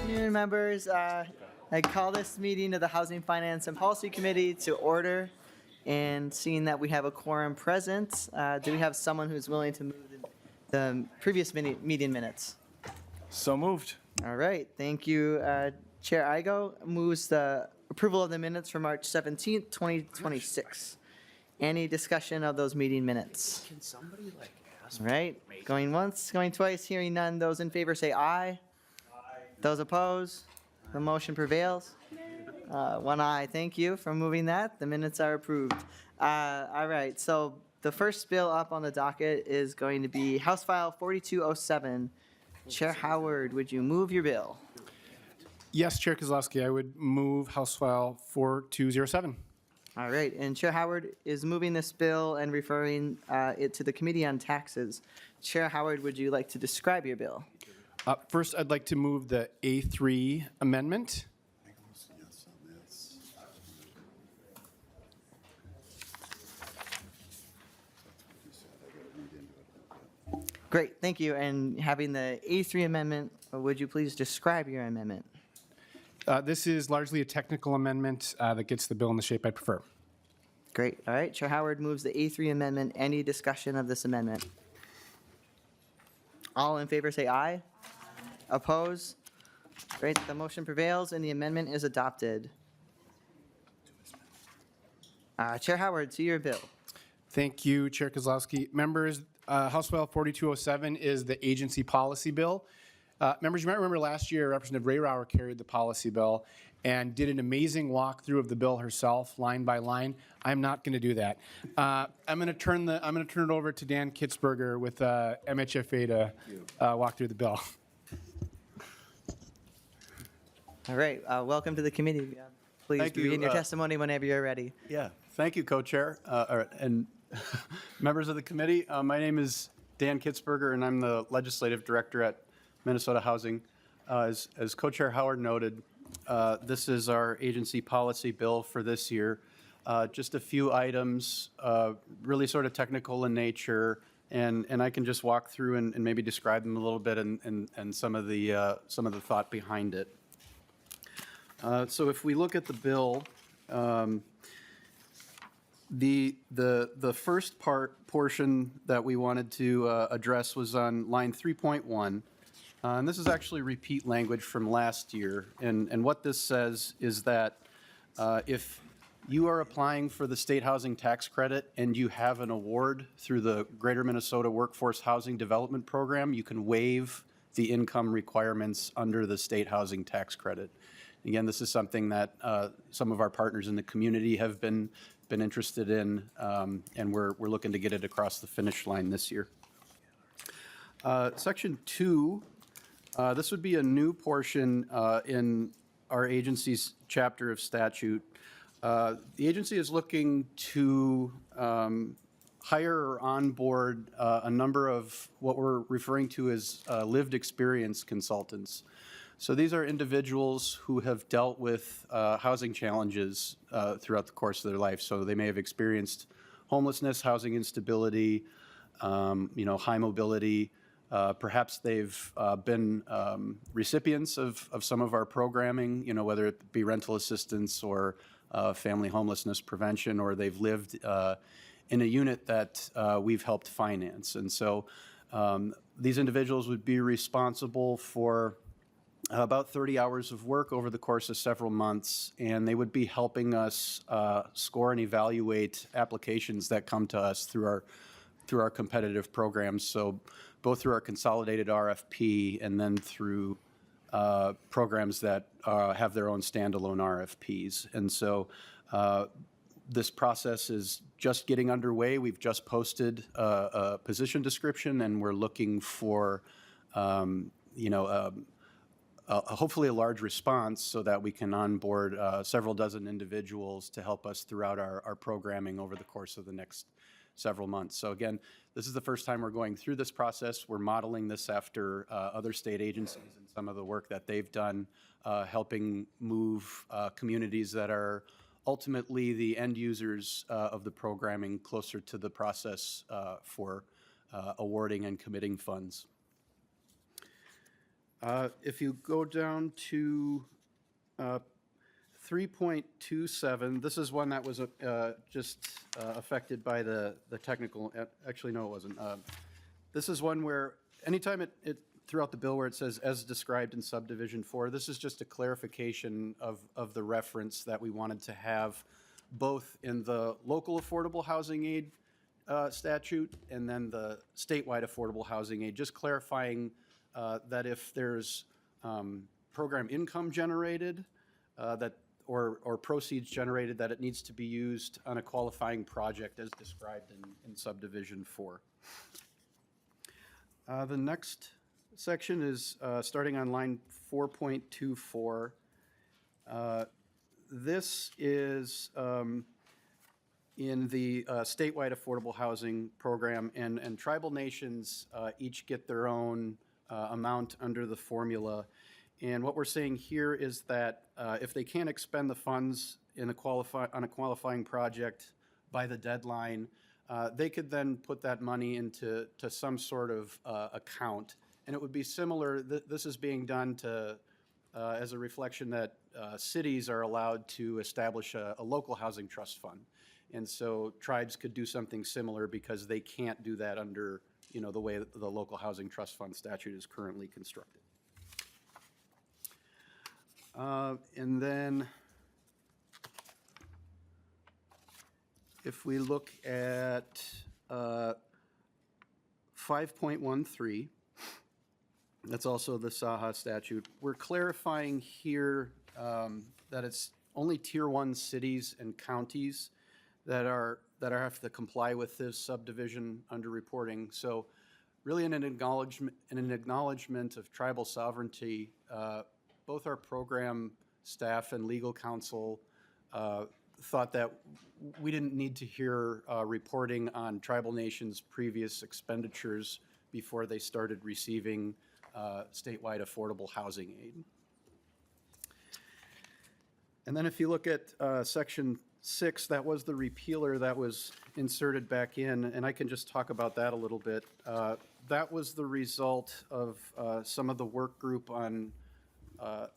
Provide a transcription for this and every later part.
afternoon, members. I call this meeting of the Housing, Finance, and Policy Committee to order. And seeing that we have a quorum present, do we have someone who's willing to move the previous meeting minutes? So moved. All right, thank you. Chair Igo moves the approval of the minutes for March 17th, 2026. Any discussion of those meeting minutes? Can somebody ask? All right, going once, going twice, hearing none. Those in favor say aye. Aye. Those opposed? The motion prevails. One aye. Thank you for moving that. The minutes are approved. All right, so the first bill up on the docket is going to be House File 4207. Chair Howard, would you move your bill? Yes, Chair Kozlowski, I would move House File 4207. All right, and Chair Howard is moving this bill and referring it to the Committee on Taxes. Chair Howard, would you like to describe your bill? First, I'd like to move the A3 amendment. Great, thank you. And having the A3 amendment, would you please describe your amendment? This is largely a technical amendment that gets the bill in the shape I prefer. Great, all right. Chair Howard moves the A3 amendment. Any discussion of this amendment? All in favor say aye. Oppose? Great, the motion prevails and the amendment is adopted. Chair Howard, to your bill. Thank you, Chair Kozlowski. Members, House File 4207 is the agency policy bill. Members, you might remember last year Representative Rayrower carried the policy bill and did an amazing walkthrough of the bill herself, line by line. I'm not going to do that. I'm going to turn it over to Dan Kitzberger with MHFA to walk through the bill. All right, welcome to the committee. Please begin your testimony whenever you're ready. Yeah, thank you, Co-Chair, and members of the committee. My name is Dan Kitzberger, and I'm the Legislative Director at Minnesota Housing. As Co-Chair Howard noted, this is our agency policy bill for this year. Just a few items, really sort of technical in nature, and I can just walk through and maybe describe them a little bit and some of the thought behind it. So if we look at the bill, the first portion that we wanted to address was on line 3.1. And this is actually repeat language from last year. And what this says is that if you are applying for the state housing tax credit and you have an award through the Greater Minnesota Workforce Housing Development Program, you can waive the income requirements under the state housing tax credit. Again, this is something that some of our partners in the community have been interested in, and we're looking to get it across the finish line this year. Section 2, this would be a new portion in our agency's chapter of statute. The agency is looking to hire or onboard a number of what we're referring to as lived experience consultants. So these are individuals who have dealt with housing challenges throughout the course of their life. So they may have experienced homelessness, housing instability, high mobility. Perhaps they've been recipients of some of our programming, whether it be rental assistance or family homelessness prevention, or they've lived in a unit that we've helped finance. And so these individuals would be responsible for about 30 hours of work over the course of several months, and they would be helping us score and evaluate applications that come to us through our competitive programs. So both through our consolidated RFP and then through programs that have their own standalone RFPs. And so this process is just getting underway. We've just posted a position description, and we're looking for hopefully a large response so that we can onboard several dozen individuals to help us throughout our programming over the course of the next several months. So again, this is the first time we're going through this process. We're modeling this after other state agencies and some of the work that they've done helping move communities that are ultimately the end users of the programming closer to the process for awarding and committing funds. If you go down to 3.27, this is one that was just affected by the technical, actually, no, it wasn't. This is one where anytime it throughout the bill where it says as described in subdivision 4, this is just a clarification of the reference that we wanted to have both in the local affordable housing aid statute and then the statewide affordable housing aid, just clarifying that if there's program income generated or proceeds generated, that it needs to be used on a qualifying project as described in subdivision 4. The next section is starting on line 4.24. This is in the statewide affordable housing program, and tribal nations each get their own amount under the formula. And what we're saying here is that if they can't expend the funds on a qualifying project by the deadline, they could then put that money into some sort of account. And it would be similar, this is being done as a reflection that cities are allowed to establish a local housing trust fund. And so tribes could do something similar because they can't do that under, the way that the local housing trust fund statute is currently constructed. And then if we look at 5.13, that's also the SAHA statute. We're clarifying here that it's only Tier 1 cities and counties that have to comply with this subdivision under reporting. So really in an acknowledgement of tribal sovereignty, both our program staff and legal counsel thought that we didn't need to hear reporting on tribal nations' previous expenditures before they started receiving statewide affordable housing aid. And then if you look at section 6, that was the repealer that was inserted back in, and I can just talk about that a little bit. That was the result of some of the work group on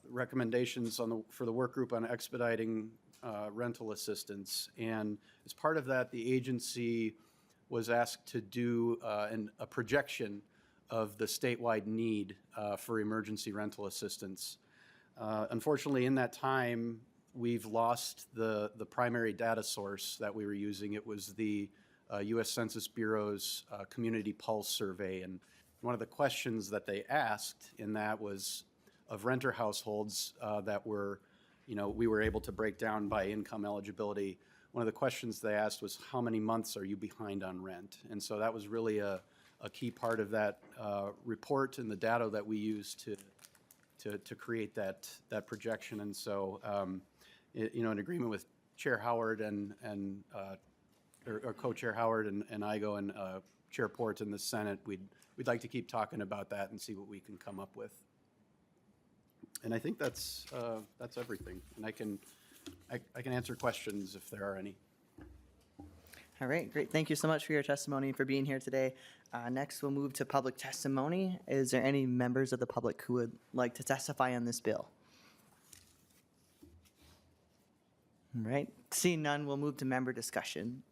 recommendations for the work group on expediting rental assistance. And as part of that, the agency was asked to do a projection of the statewide need for emergency rental assistance. Unfortunately, in that time, we've lost the primary data source that we were using. It was the U.S. Census Bureau's Community Pulse Survey. And one of the questions that they asked in that was of renter households that were, we were able to break down by income eligibility. One of the questions they asked was, how many months are you behind on rent? And so that was really a key part of that report and the data that we used to create that projection. And so, in agreement with Chair Howard or Co-Chair Howard and IGO and Chair Port in the Senate, we'd like to keep talking about that and see what we can come up with. And I think that's everything. And I can answer questions if there are any. All right, great. Thank you so much for your testimony and for being here today. Next, we'll move to public testimony. Is there any members of the public who would like to testify on this bill? All right, seeing none, we'll move to member discussion.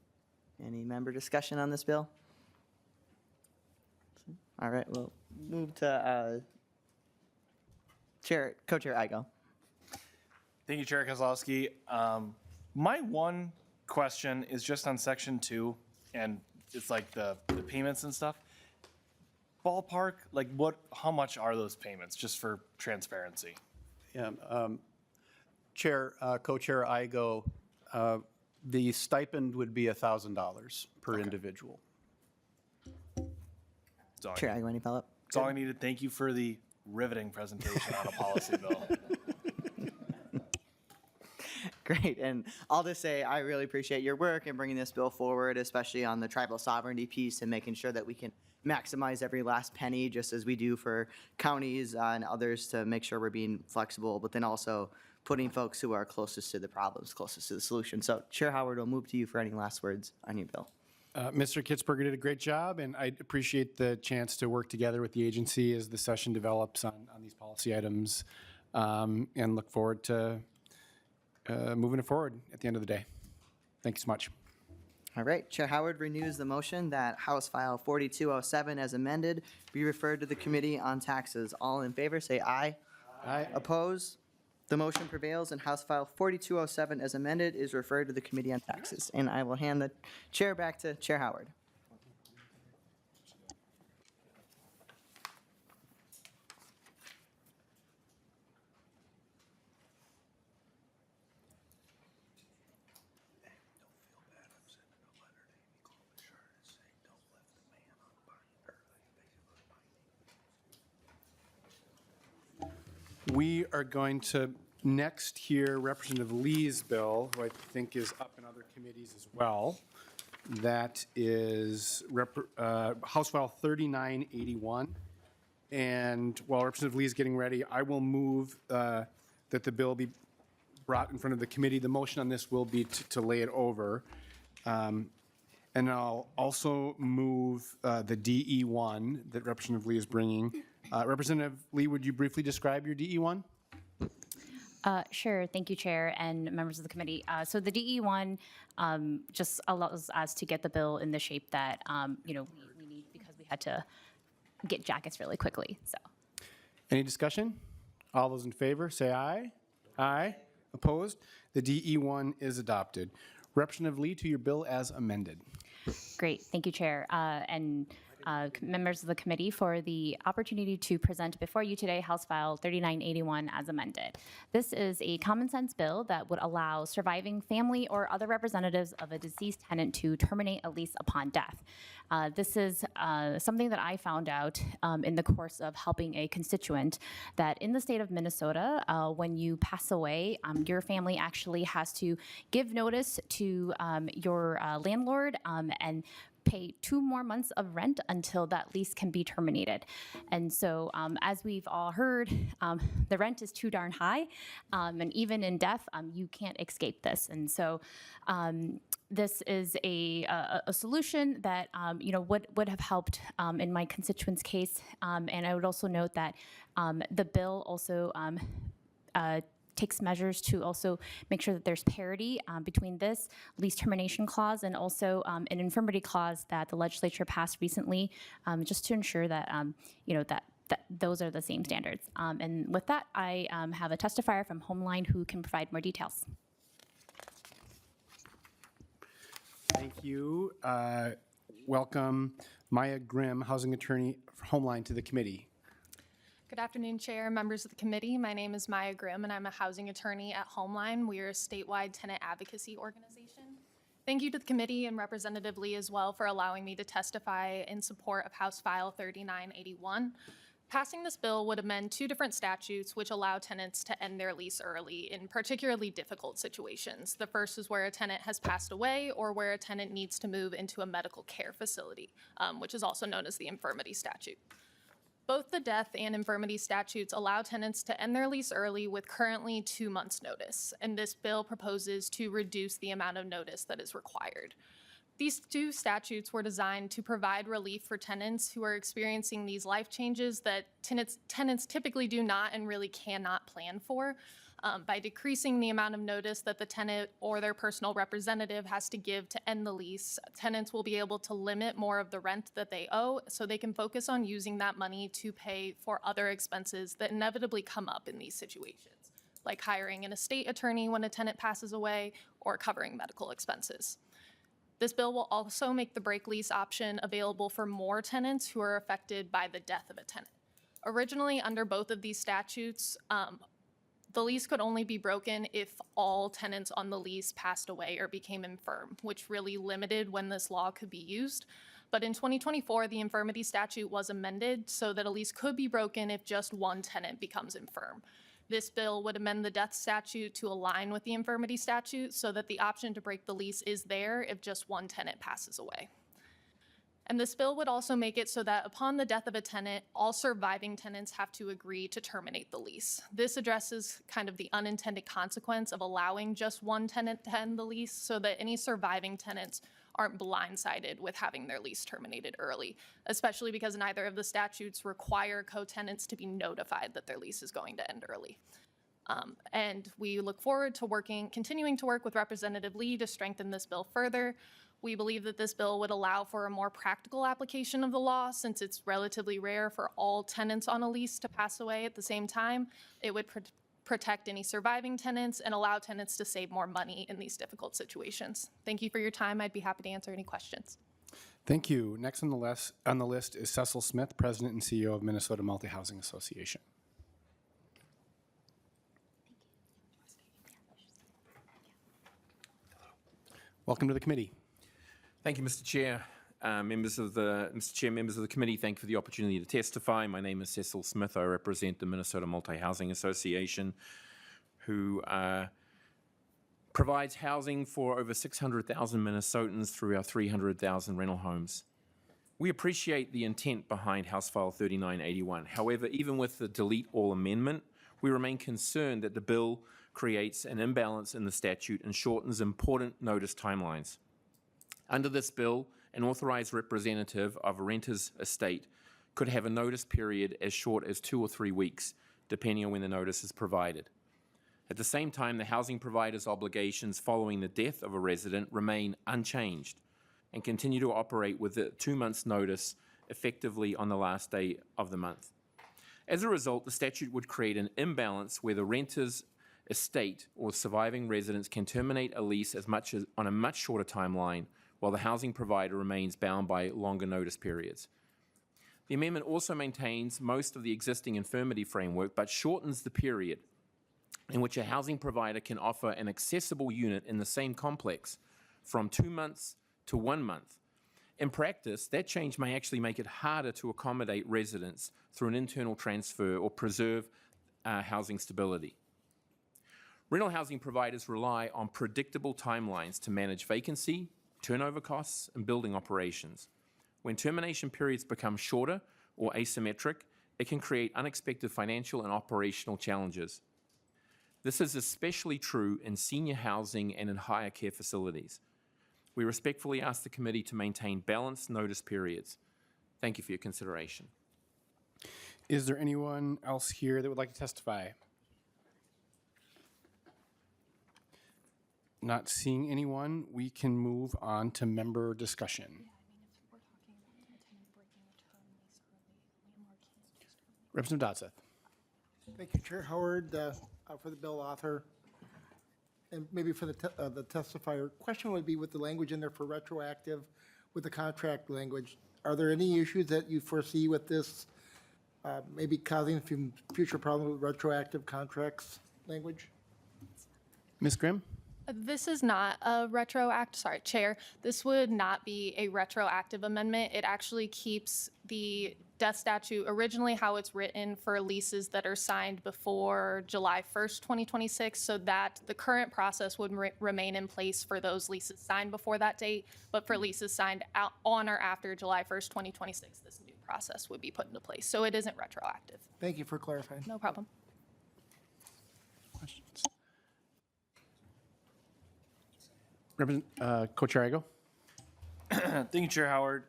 Any member discussion on this bill? All right, we'll move to Co-Chair Igo. Thank you, Chair Kozlowski. My one question is just on section 2, and it's like the payments and stuff. Ballpark, like how much are those payments, just for transparency? Yeah, Co-Chair Igo, the stipend would be $1,000 per individual. Chair Igo, any follow-up? That's all I needed. Thank you for the riveting presentation on a policy bill. Great, and I'll just say I really appreciate your work in bringing this bill forward, especially on the tribal sovereignty piece and making sure that we can maximize every last penny, just as we do for counties and others, to make sure we're being flexible, but then also putting folks who are closest to the problems, closest to the solution. So Chair Howard, will move to you for any last words on your bill. Mr. Kitzberger did a great job, and I appreciate the chance to work together with the agency as the session develops on these policy items, and look forward to moving it forward at the end of the day. Thank you so much. All right, Chair Howard renews the motion that House File 4207 as amended be referred to the Committee on Taxes. All in favor, say aye. Aye. Oppose? The motion prevails, and House File 4207 as amended is referred to the Committee on Taxes. And I will hand the chair back to Chair Howard. We are going to next hear Representative Lee's bill, who I think is up in other committees as well. That is House File 3981. And while Representative Lee is getting ready, I will move that the bill be brought in front of the committee. The motion on this will be to lay it over. And I'll also move the DE1 that Representative Lee is bringing. Representative Lee, would you briefly describe your DE1? Sure. Thank you, Chair and members of the committee. So the DE1 just allows us to get the bill in the shape that we need because we had to get jackets really quickly. So. Any discussion? All those in favor, say aye. Aye. Opposed? The DE1 is adopted. Representative Lee, to your bill as amended. Great. Thank you, Chair. And members of the committee for the opportunity to present before you today House File 3981 as amended. This is a common sense bill that would allow surviving family or other representatives of a deceased tenant to terminate a lease upon death. This is something that I found out in the course of helping a constituent that in the state of Minnesota, when you pass away, your family actually has to give notice to your landlord and pay 2 more months of rent until that lease can be terminated. And so as we've all heard, the rent is too darn high, and even in death, you can't escape this. And so this is a solution that would have helped in my constituent's case. And I would also note that the bill also takes measures to also make sure that there's parity between this lease termination clause and also an infirmity clause that the legislature passed recently, just to ensure that that those are the same standards. And with that, I have a testifier from Homeline who can provide more details. Thank you. Welcome Maya Grimm, housing attorney for Homeline, to the committee. Good afternoon, Chair, members of the committee. My name is Maya Grimm, and I'm a housing attorney at Homeline. We are a statewide tenant advocacy organization. Thank you to the committee and Representative Lee as well for allowing me to testify in support of House File 3981. Passing this bill would amend 2 different statutes which allow tenants to end their lease early in particularly difficult situations. The first is where a tenant has passed away or where a tenant needs to move into a medical care facility, which is also known as the infirmity statute. Both the death and infirmity statutes allow tenants to end their lease early with currently 2 months' notice, and this bill proposes to reduce the amount of notice that is required. These 2 statutes were designed to provide relief for tenants who are experiencing these life changes that tenants typically do not and really cannot plan for. By decreasing the amount of notice that the tenant or their personal representative has to give to end the lease, tenants will be able to limit more of the rent that they owe so they can focus on using that money to pay for other expenses that inevitably come up in these situations, like hiring an estate attorney when a tenant passes away or covering medical expenses. This bill will also make the break lease option available for more tenants who are affected by the death of a tenant. Originally, under both of these statutes, the lease could only be broken if all tenants on the lease passed away or became infirm, which really limited when this law could be used. But in 2024, the infirmity statute was amended so that a lease could be broken if just one tenant becomes infirm. This bill would amend the death statute to align with the infirmity statute so that the option to break the lease is there if just one tenant passes away. And this bill would also make it so that upon the death of a tenant, all surviving tenants have to agree to terminate the lease. This addresses kind of the unintended consequence of allowing just one tenant to end the lease so that any surviving tenants aren't blindsided with having their lease terminated early, especially because neither of the statutes require co-tenants to be notified that their lease is going to end early. And we look forward to continuing to work with Representative Lee to strengthen this bill further. We believe that this bill would allow for a more practical application of the law, since it's relatively rare for all tenants on a lease to pass away at the same time. It would protect any surviving tenants and allow tenants to save more money in these difficult situations. Thank you for your time. I'd be happy to answer any questions. Thank you. Next on the list is Cecil Smith, President and CEO of Minnesota Multi-Housing Association. Welcome to the committee. Thank you, Mr. Chair. Mr. Chair, members of the committee, thank you for the opportunity to testify. My name is Cecil Smith. I represent the Minnesota Multi-Housing Association, who provides housing for over 600,000 Minnesotans through our 300,000 rental homes. We appreciate the intent behind House File 3981. However, even with the delete all amendment, we remain concerned that the bill creates an imbalance in the statute and shortens important notice timelines. Under this bill, an authorized representative of a renter's estate could have a notice period as short as 2 or 3 weeks, depending on when the notice is provided. At the same time, the housing provider's obligations following the death of a resident remain unchanged and continue to operate with a 2 months' notice effectively on the last day of the month. As a result, the statute would create an imbalance where the renter's estate or surviving residents can terminate a lease on a much shorter timeline, while the housing provider remains bound by longer notice periods. The amendment also maintains most of the existing infirmity framework, but shortens the period in which a housing provider can offer an accessible unit in the same complex from 2 months to 1 month. In practice, that change may actually make it harder to accommodate residents through an internal transfer or preserve housing stability. Rental housing providers rely on predictable timelines to manage vacancy, turnover costs, and building operations. When termination periods become shorter or asymmetric, it can create unexpected financial and operational challenges. This is especially true in senior housing and in higher care facilities. We respectfully ask the committee to maintain balanced notice periods. Thank you for your consideration. Is there anyone else here that would like to testify? Not seeing anyone, we can move on to member discussion. Representative Dodseth. Thank you, Chair Howard, for the bill author, and maybe for the testifier. Question would be with the language in there for retroactive, with the contract language. Are there any issues that you foresee with this, maybe causing some future problems with retroactive contracts language? Ms. Grimm? This is not a Chair. This would not be a retroactive amendment. It actually keeps the death statute originally how it's written for leases that are signed before July 1st, 2026, so that the current process would remain in place for those leases signed before that date, but for leases signed out on or after July 1st, 2026, this new process would be put into place. So it isn't retroactive. Thank you for clarifying. No problem. Questions? Co-Chair Igo? Thank you, Chair Howard.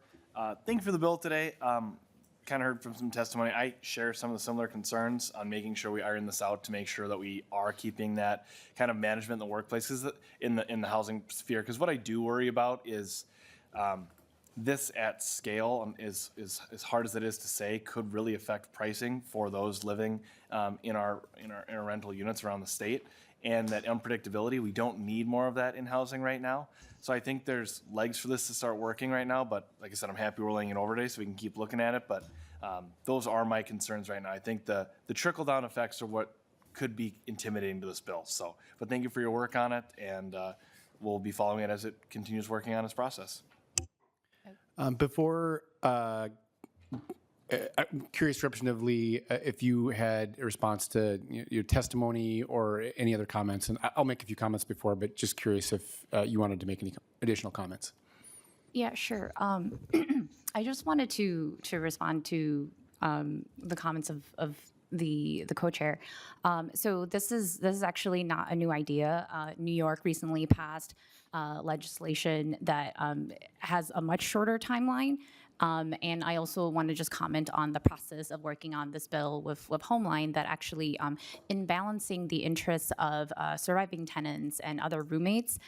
Thank you for the bill today. Kind of heard from some testimony. I share some of the similar concerns on making sure we iron this out to make sure that we are keeping that kind of management in the workplaces in the housing sphere. Because what I do worry about is this at scale is as hard as it is to say, could really affect pricing for those living in our rental units around the state. And that unpredictability, we don't need more of that in housing right now. So I think there's legs for this to start working right now. But like I said, I'm happy we're laying it over today so we can keep looking at it. But those are my concerns right now. I think the trickle-down effects are what could be intimidating to this bill. So, but thank you for your work on it, and we'll be following it as it continues working on its process. I'm curious, Representative Lee, if you had a response to your testimony or any other comments, and I'll make a few comments before, but just curious if you wanted to make any additional comments. Yeah, sure. I just wanted to respond to the comments of the co-chair. So this is actually not a new idea. New York recently passed legislation that has a much shorter timeline. And I also want to just comment on the process of working on this bill with Homeline that actually, in balancing the interests of surviving tenants and other roommates,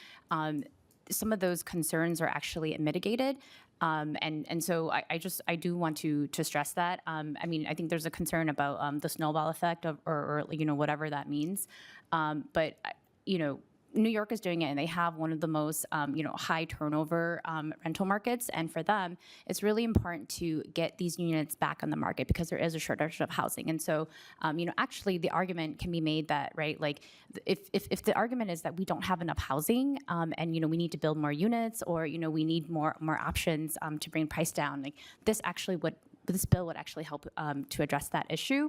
some of those concerns are actually mitigated. And so I do want to stress that. I mean, I think there's a concern about the snowball effect or whatever that means. But New York is doing it, and they have one of the most, high turnover rental markets. And for them, it's really important to get these units back on the market because there is a shortage of housing. And so, actually, the argument can be made that, right, like, if the argument is that we don't have enough housing, and we need to build more units, or we need more options to bring price down, like this bill would actually help to address that issue.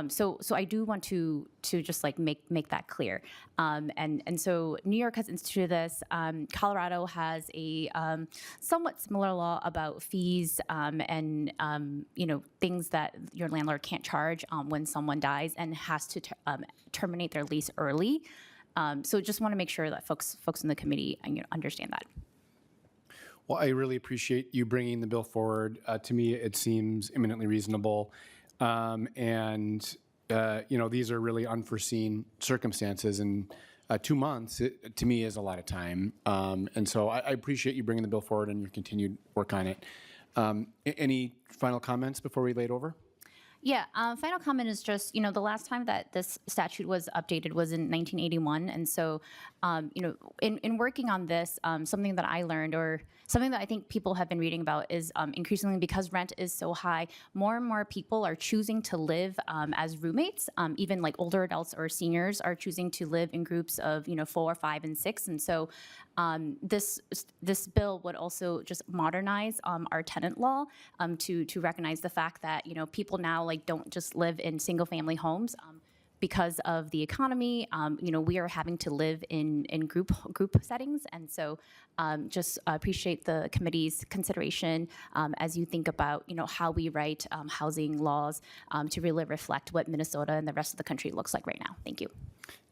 So I do want to just like make that clear. And so New York has instituted this. Colorado has a somewhat similar law about fees and things that your landlord can't charge when someone dies and has to terminate their lease early. So just want to make sure that folks in the committee understand that. Well, I really appreciate you bringing the bill forward. To me, it seems eminently reasonable. These are really unforeseen circumstances, and 2 months, to me, is a lot of time. And so I appreciate you bringing the bill forward and your continued work on it. Any final comments before we lay it over? Yeah, final comment is just, the last time that this statute was updated was in 1981. And so, in working on this, something that I learned, or something that I think people have been reading about, is increasingly, because rent is so high, more and more people are choosing to live as roommates. Even like older adults or seniors are choosing to live in groups of 4, 5, and 6. And so this bill would also just modernize our tenant law to recognize the fact that people now don't just live in single family homes. Because of the economy, we are having to live in group settings, and so just appreciate the committee's consideration as you think about how we write housing laws to really reflect what Minnesota and the rest of the country looks like right now. Thank you.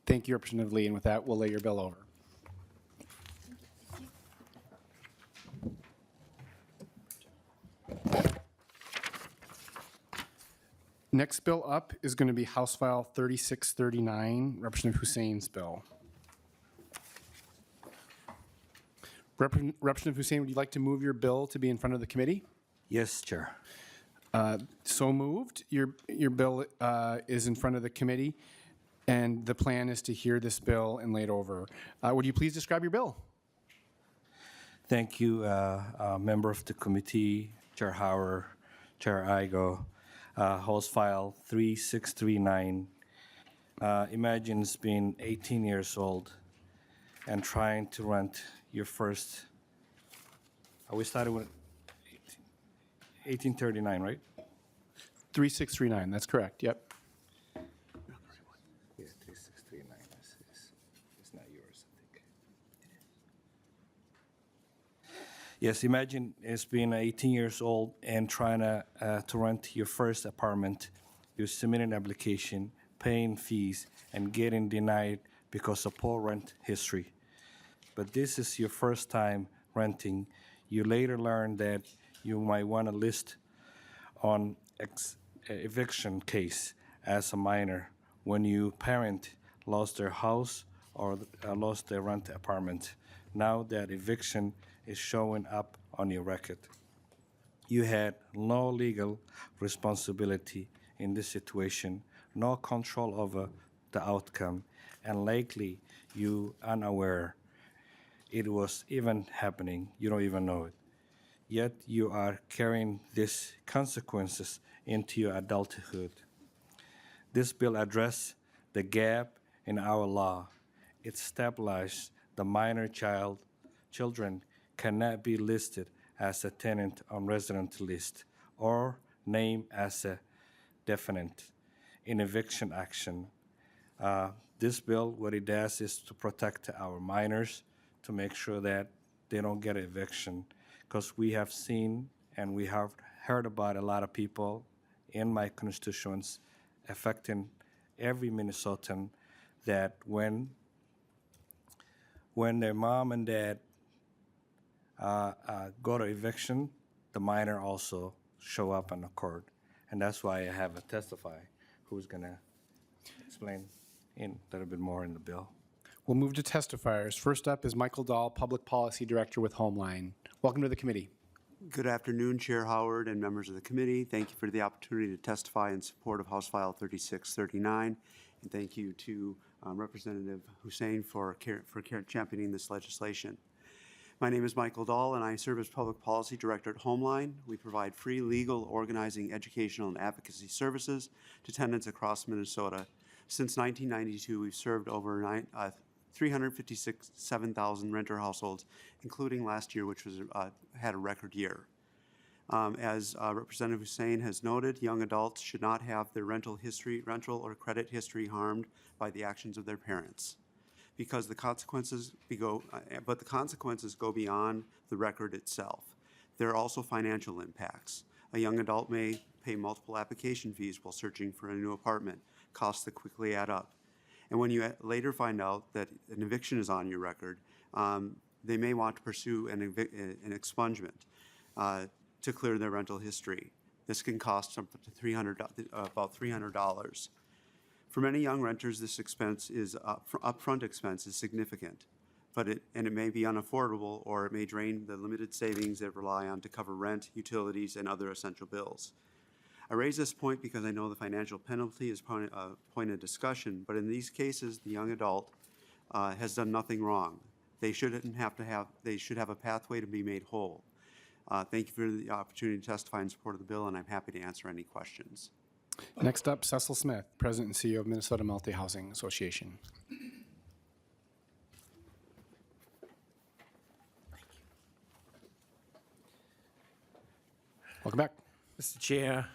Thank you, Representative Lee, and with that, we'll lay your bill over. Next bill up is going to be House File 3639, Representative Hussein's bill. Representative Hussein, would you like to move your bill to be in front of the committee? Yes, Chair. So moved. Your bill is in front of the committee, and the plan is to hear this bill and lay it over. Would you please describe your bill? Thank you, member of the committee, Chair Howard, Chair Igo. House File 3639. Imagine being 18 years old and trying to rent your first. We started with 1839, right? 3639, that's correct, yep. Yeah, 3639. It's not yours, I think. Yes, imagine it's being 18 years old and trying to rent your first apartment. You submit an application, paying fees, and getting denied because of poor rent history. But this is your first time renting. You later learn that you might want to list on eviction case as a minor when your parent lost their house or lost their rent apartment. Now that eviction is showing up on your record. You had no legal responsibility in this situation, no control over the outcome, and likely you unaware it was even happening. You don't even know it. Yet you are carrying these consequences into your adulthood. This bill addresses the gap in our law. It establishes the minor children cannot be listed as a tenant on resident list or named as a defendant in eviction action. This bill, what it does is to protect our minors, to make sure that they don't get eviction, because we have seen and we have heard about a lot of people in my constituents affecting every Minnesotan, that when their mom and dad go to eviction, the minor also show up in the court. And that's why I have a testifier who's going to explain in a little bit more in the bill. We'll move to testifiers. First up is Michael Dahl, Public Policy Director with Homeline. Welcome to the committee. Good afternoon, Chair Howard and members of the committee. Thank you for the opportunity to testify in support of House File 3639. And thank you to Representative Hussein for championing this legislation. My name is Michael Dahl, and I serve as Public Policy Director at Homeline. We provide free legal, organizing, educational, and advocacy services to tenants across Minnesota. Since 1992, we've served over 357,000 renter households, including last year, which was had a record year. As Representative Hussein has noted, young adults should not have their rental or credit history harmed by the actions of their parents, because the consequences go beyond the record itself. There are also financial impacts. A young adult may pay multiple application fees while searching for a new apartment, costs that quickly add up. And when you later find out that an eviction is on your record, they may want to pursue an expungement to clear their rental history. This can cost up to about $300. For many young renters, this expense is upfront expense is significant, it may be unaffordable, or it may drain the limited savings they rely on to cover rent, utilities, and other essential bills. I raise this point because I know the financial penalty is a point of discussion, but in these cases, the young adult has done nothing wrong. They should have a pathway to be made whole. Thank you for the opportunity to testify in support of the bill, and I'm happy to answer any questions. Next up, Cecil Smith, President and CEO of Minnesota Multi-Housing Association. Welcome back. Mr. Chair,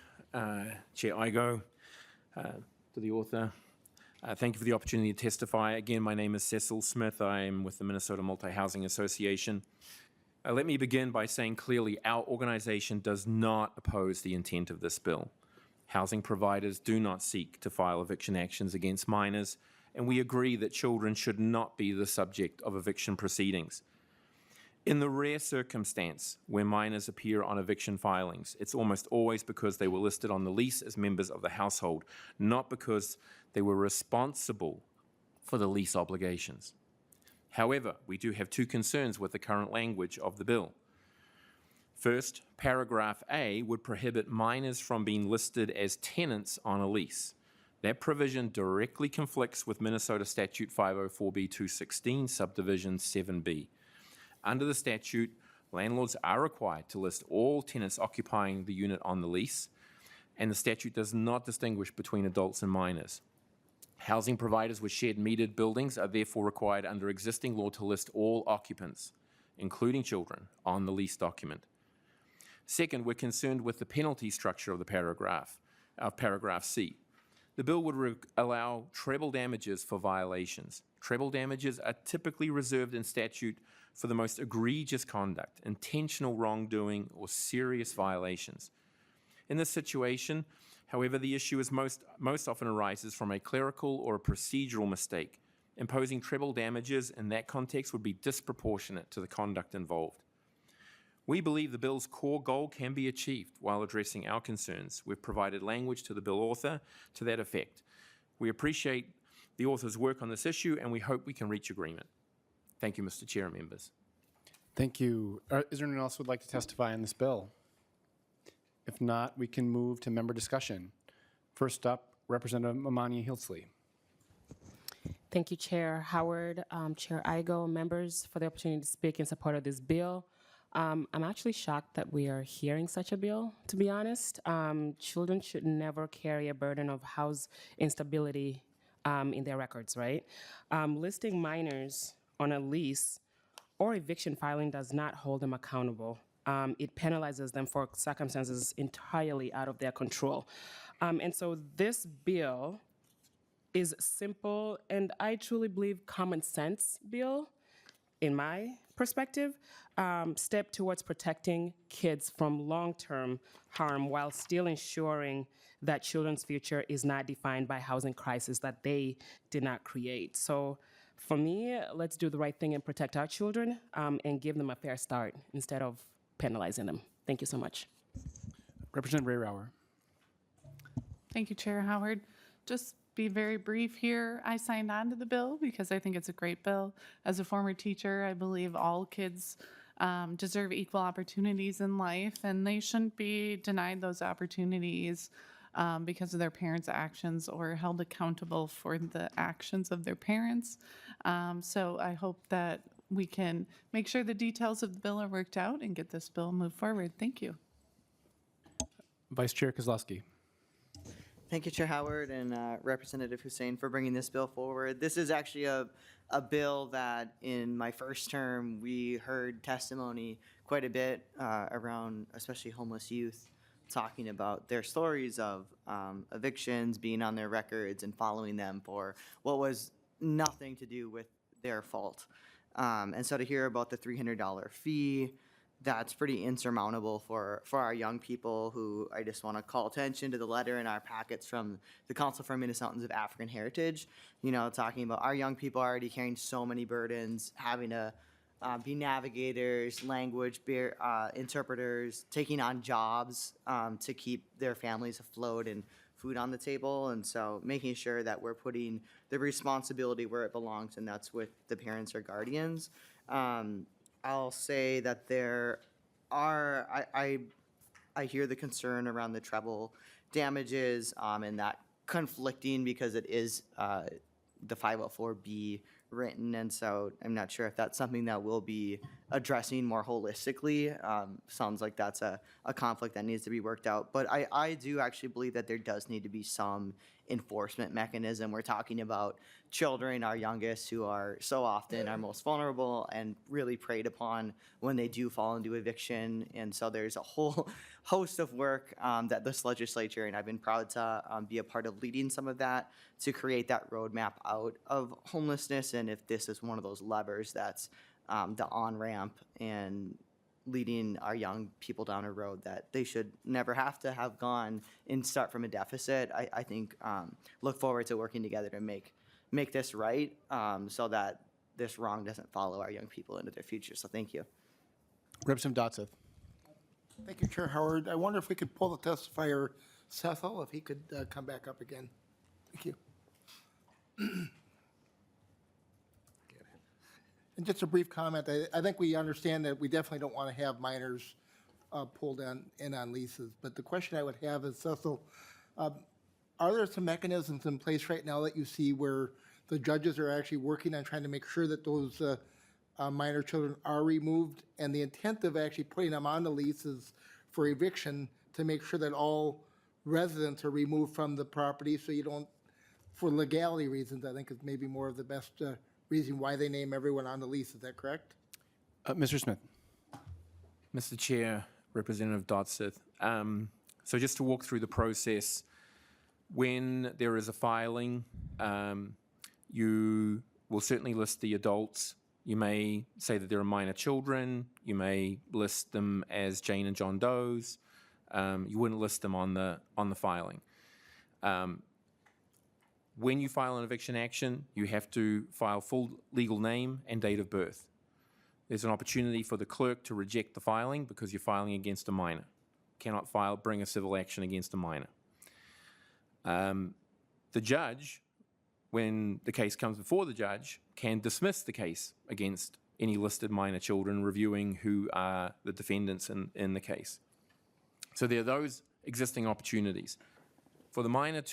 Chair Igo, to the author, thank you for the opportunity to testify. Again, my name is Cecil Smith. I am with the Minnesota Multi-Housing Association. Let me begin by saying clearly our organization does not oppose the intent of this bill. Housing providers do not seek to file eviction actions against minors, and we agree that children should not be the subject of eviction proceedings. In the rare circumstance where minors appear on eviction filings, it's almost always because they were listed on the lease as members of the household, not because they were responsible for the lease obligations. However, we do have two concerns with the current language of the bill. First, paragraph A would prohibit minors from being listed as tenants on a lease. That provision directly conflicts with Minnesota Statute 504B216, subdivision 7B. Under the statute, landlords are required to list all tenants occupying the unit on the lease, and the statute does not distinguish between adults and minors. Housing providers with shared metered buildings are therefore required under existing law to list all occupants, including children, on the lease document. Second, we're concerned with the penalty structure of the paragraph C. The bill would allow treble damages for violations. Treble damages are typically reserved in statute for the most egregious conduct, intentional wrongdoing, or serious violations. In this situation, however, the issue is most often arises from a clerical or a procedural mistake. Imposing treble damages in that context would be disproportionate to the conduct involved. We believe the bill's core goal can be achieved while addressing our concerns. We've provided language to the bill author to that effect. We appreciate the author's work on this issue, and we hope we can reach agreement. Thank you, Mr. Chair and members. Thank you. Is there anyone else who would like to testify on this bill? If not, we can move to member discussion. First up, Representative Amania Hilsley. Thank you, Chair Howard, Chair Igo, members, for the opportunity to speak in support of this bill. I'm actually shocked that we are hearing such a bill, to be honest. Children should never carry a burden of house instability in their records, right? Listing minors on a lease or eviction filing does not hold them accountable. It penalizes them for circumstances entirely out of their control. And so this bill is simple, and I truly believe common sense bill. in my perspective, step towards protecting kids from long-term harm while still ensuring that children's future is not defined by housing crisis that they did not create. So for me, let's do the right thing and protect our children and give them a fair start instead of penalizing them. Thank you so much. Representative Rayrauer. Thank you, Chair Howard. Just be very brief here. I signed on to the bill because I think it's a great bill. As a former teacher, I believe all kids deserve equal opportunities in life, and they shouldn't be denied those opportunities because of their parents' actions or held accountable for the actions of their parents. So I hope that we can make sure the details of the bill are worked out and get this bill moved forward. Thank you. Vice Chair Kozlowski. Thank you, Chair Howard and Representative Hussein for bringing this bill forward. This is actually a bill that in my first term, we heard testimony quite a bit around especially homeless youth talking about their stories of evictions, being on their records and following them for what was nothing to do with their fault. And so to hear about the $300 fee, that's pretty insurmountable for our young people who I just want to call attention to the letter in our packets from the Council for Minnesotans of African Heritage, you know, talking about our young people already carrying so many burdens, having to be navigators, language interpreters, taking on jobs to keep their families afloat and food on the table. And so making sure that we're putting the responsibility where it belongs, and that's with the parents or guardians. I'll say that there are, I hear the concern around the treble damages and that conflicting because it is the 504B written, and so I'm not sure if that's something that we'll be addressing more holistically. Sounds like that's a conflict that needs to be worked out, but I do actually believe that there does need to be some enforcement mechanism. We're talking about children, our youngest, who are so often our most vulnerable and really preyed upon when they do fall into eviction. And so there's a whole host of work that this legislature, and I've been proud to be a part of leading some of that, to create that roadmap out of homelessness. And if this is one of those levers that's the on-ramp and leading our young people down a road that they should never have to have gone and start from a deficit, I think look forward to working together to make this right so that this wrong doesn't follow our young people into their future. So thank you. Representative Dotseth. Thank you, Chair Howard. I wonder if we could pull the testifier, Cecil, if he could come back up again. Thank you. And just a brief comment, I think we understand that we definitely don't want to have minors pulled in on leases. But the question I would have is, Cecil, are there some mechanisms in place right now that you see where the judges are actually working on trying to make sure that those minor children are removed? And the intent of actually putting them on the leases for eviction to make sure that all residents are removed from the property so you don't, for legality reasons, I think is maybe more of the best reason why they name everyone on the lease. Is that correct? Mr. Smith. Mr. Chair, Representative Dotseth. So just to walk through the process, when there is a filing, you will certainly list the adults. You may say that there are minor children. You may list them as Jane and John Does. You wouldn't list them on the filing. When you file an eviction action, you have to file full legal name and date of birth. There's an opportunity for the clerk to reject the filing because you're filing against a minor. Cannot bring a civil action against a minor. The judge, when the case comes before the judge, can dismiss the case against any listed minor children, reviewing who are the defendants in the case. So there are those existing opportunities. For the minor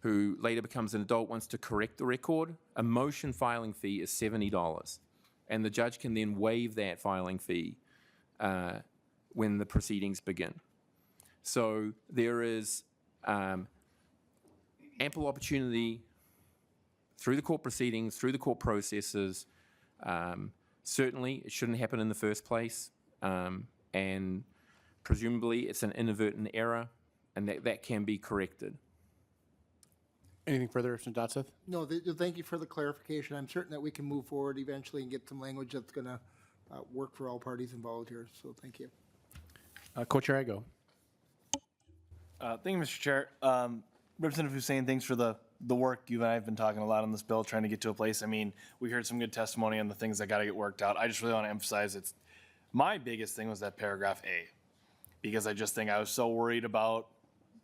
who later becomes an adult, wants to correct the record, a motion filing fee is $70. And the judge can then waive that filing fee when the proceedings begin. So there is ample opportunity through the court proceedings, through the court processes. Certainly, it shouldn't happen in the first place. And presumably, it's an inadvertent error, and that can be corrected. Anything further, Representative Dotseth? No, thank you for the clarification. I'm certain that we can move forward eventually and get some language that's going to work for all parties involved here, so thank you. Co-Chair Igo. Thank you, Mr. Chair. Representative Hussein, thanks for the work. You and I have been talking a lot on this bill, trying to get to a place. I mean, we heard some good testimony on the things that got to get worked out. I just really want to emphasize my biggest thing was that paragraph A, because I just think I was so worried about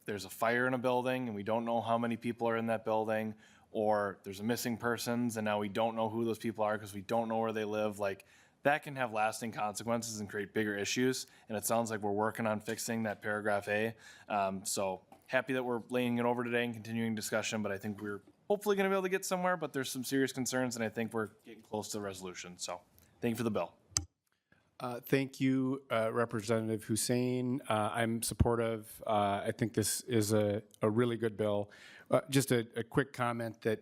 there's a fire in a building and we don't know how many people are in that building, or there's a missing persons and now we don't know who those people are because we don't know where they live. Like, that can have lasting consequences and create bigger issues. And it sounds like we're working on fixing that paragraph A. So happy that we're laying it over today and continuing discussion, but I think we're hopefully going to be able to get somewhere, but there's some serious concerns and I think we're getting close to the resolution. So thank you for the bill. Thank you, Representative Hussein. I'm supportive. I think this is a really good bill. Just a quick comment that,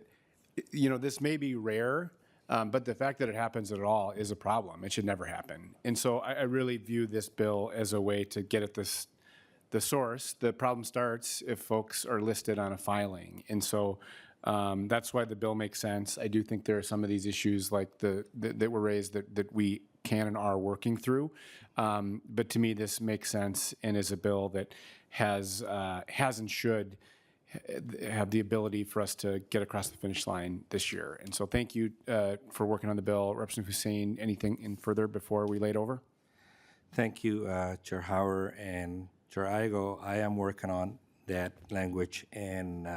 this may be rare, but the fact that it happens at all is a problem. It should never happen. And so I really view this bill as a way to get at the source. The problem starts if folks are listed on a filing. And so that's why the bill makes sense. I do think there are some of these issues like that were raised that we can and are working through. But to me, this makes sense and is a bill that has and should have the ability for us to get across the finish line this year. And so thank you for working on the bill. Representative Hussein, anything in further before we lay it over? Thank you, Chair Howard and Chair Igo. I am working on that language, and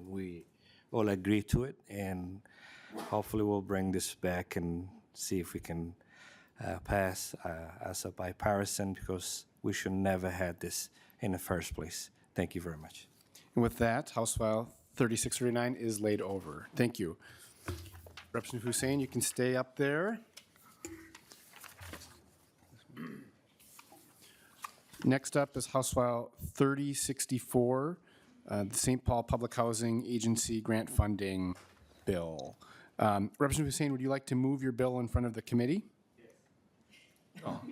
we all agree to it, and hopefully we'll bring this back and see if we can pass as a bipartisan, because we should never had this in the first place. Thank you very much. And with that, House File 3639 is laid over. Thank you. Representative Hussein, you can stay up there. Next up is House File 3064, the St. Paul Public Housing Agency Grant Funding Bill. Representative Hussein, would you like to move your bill in front of the committee?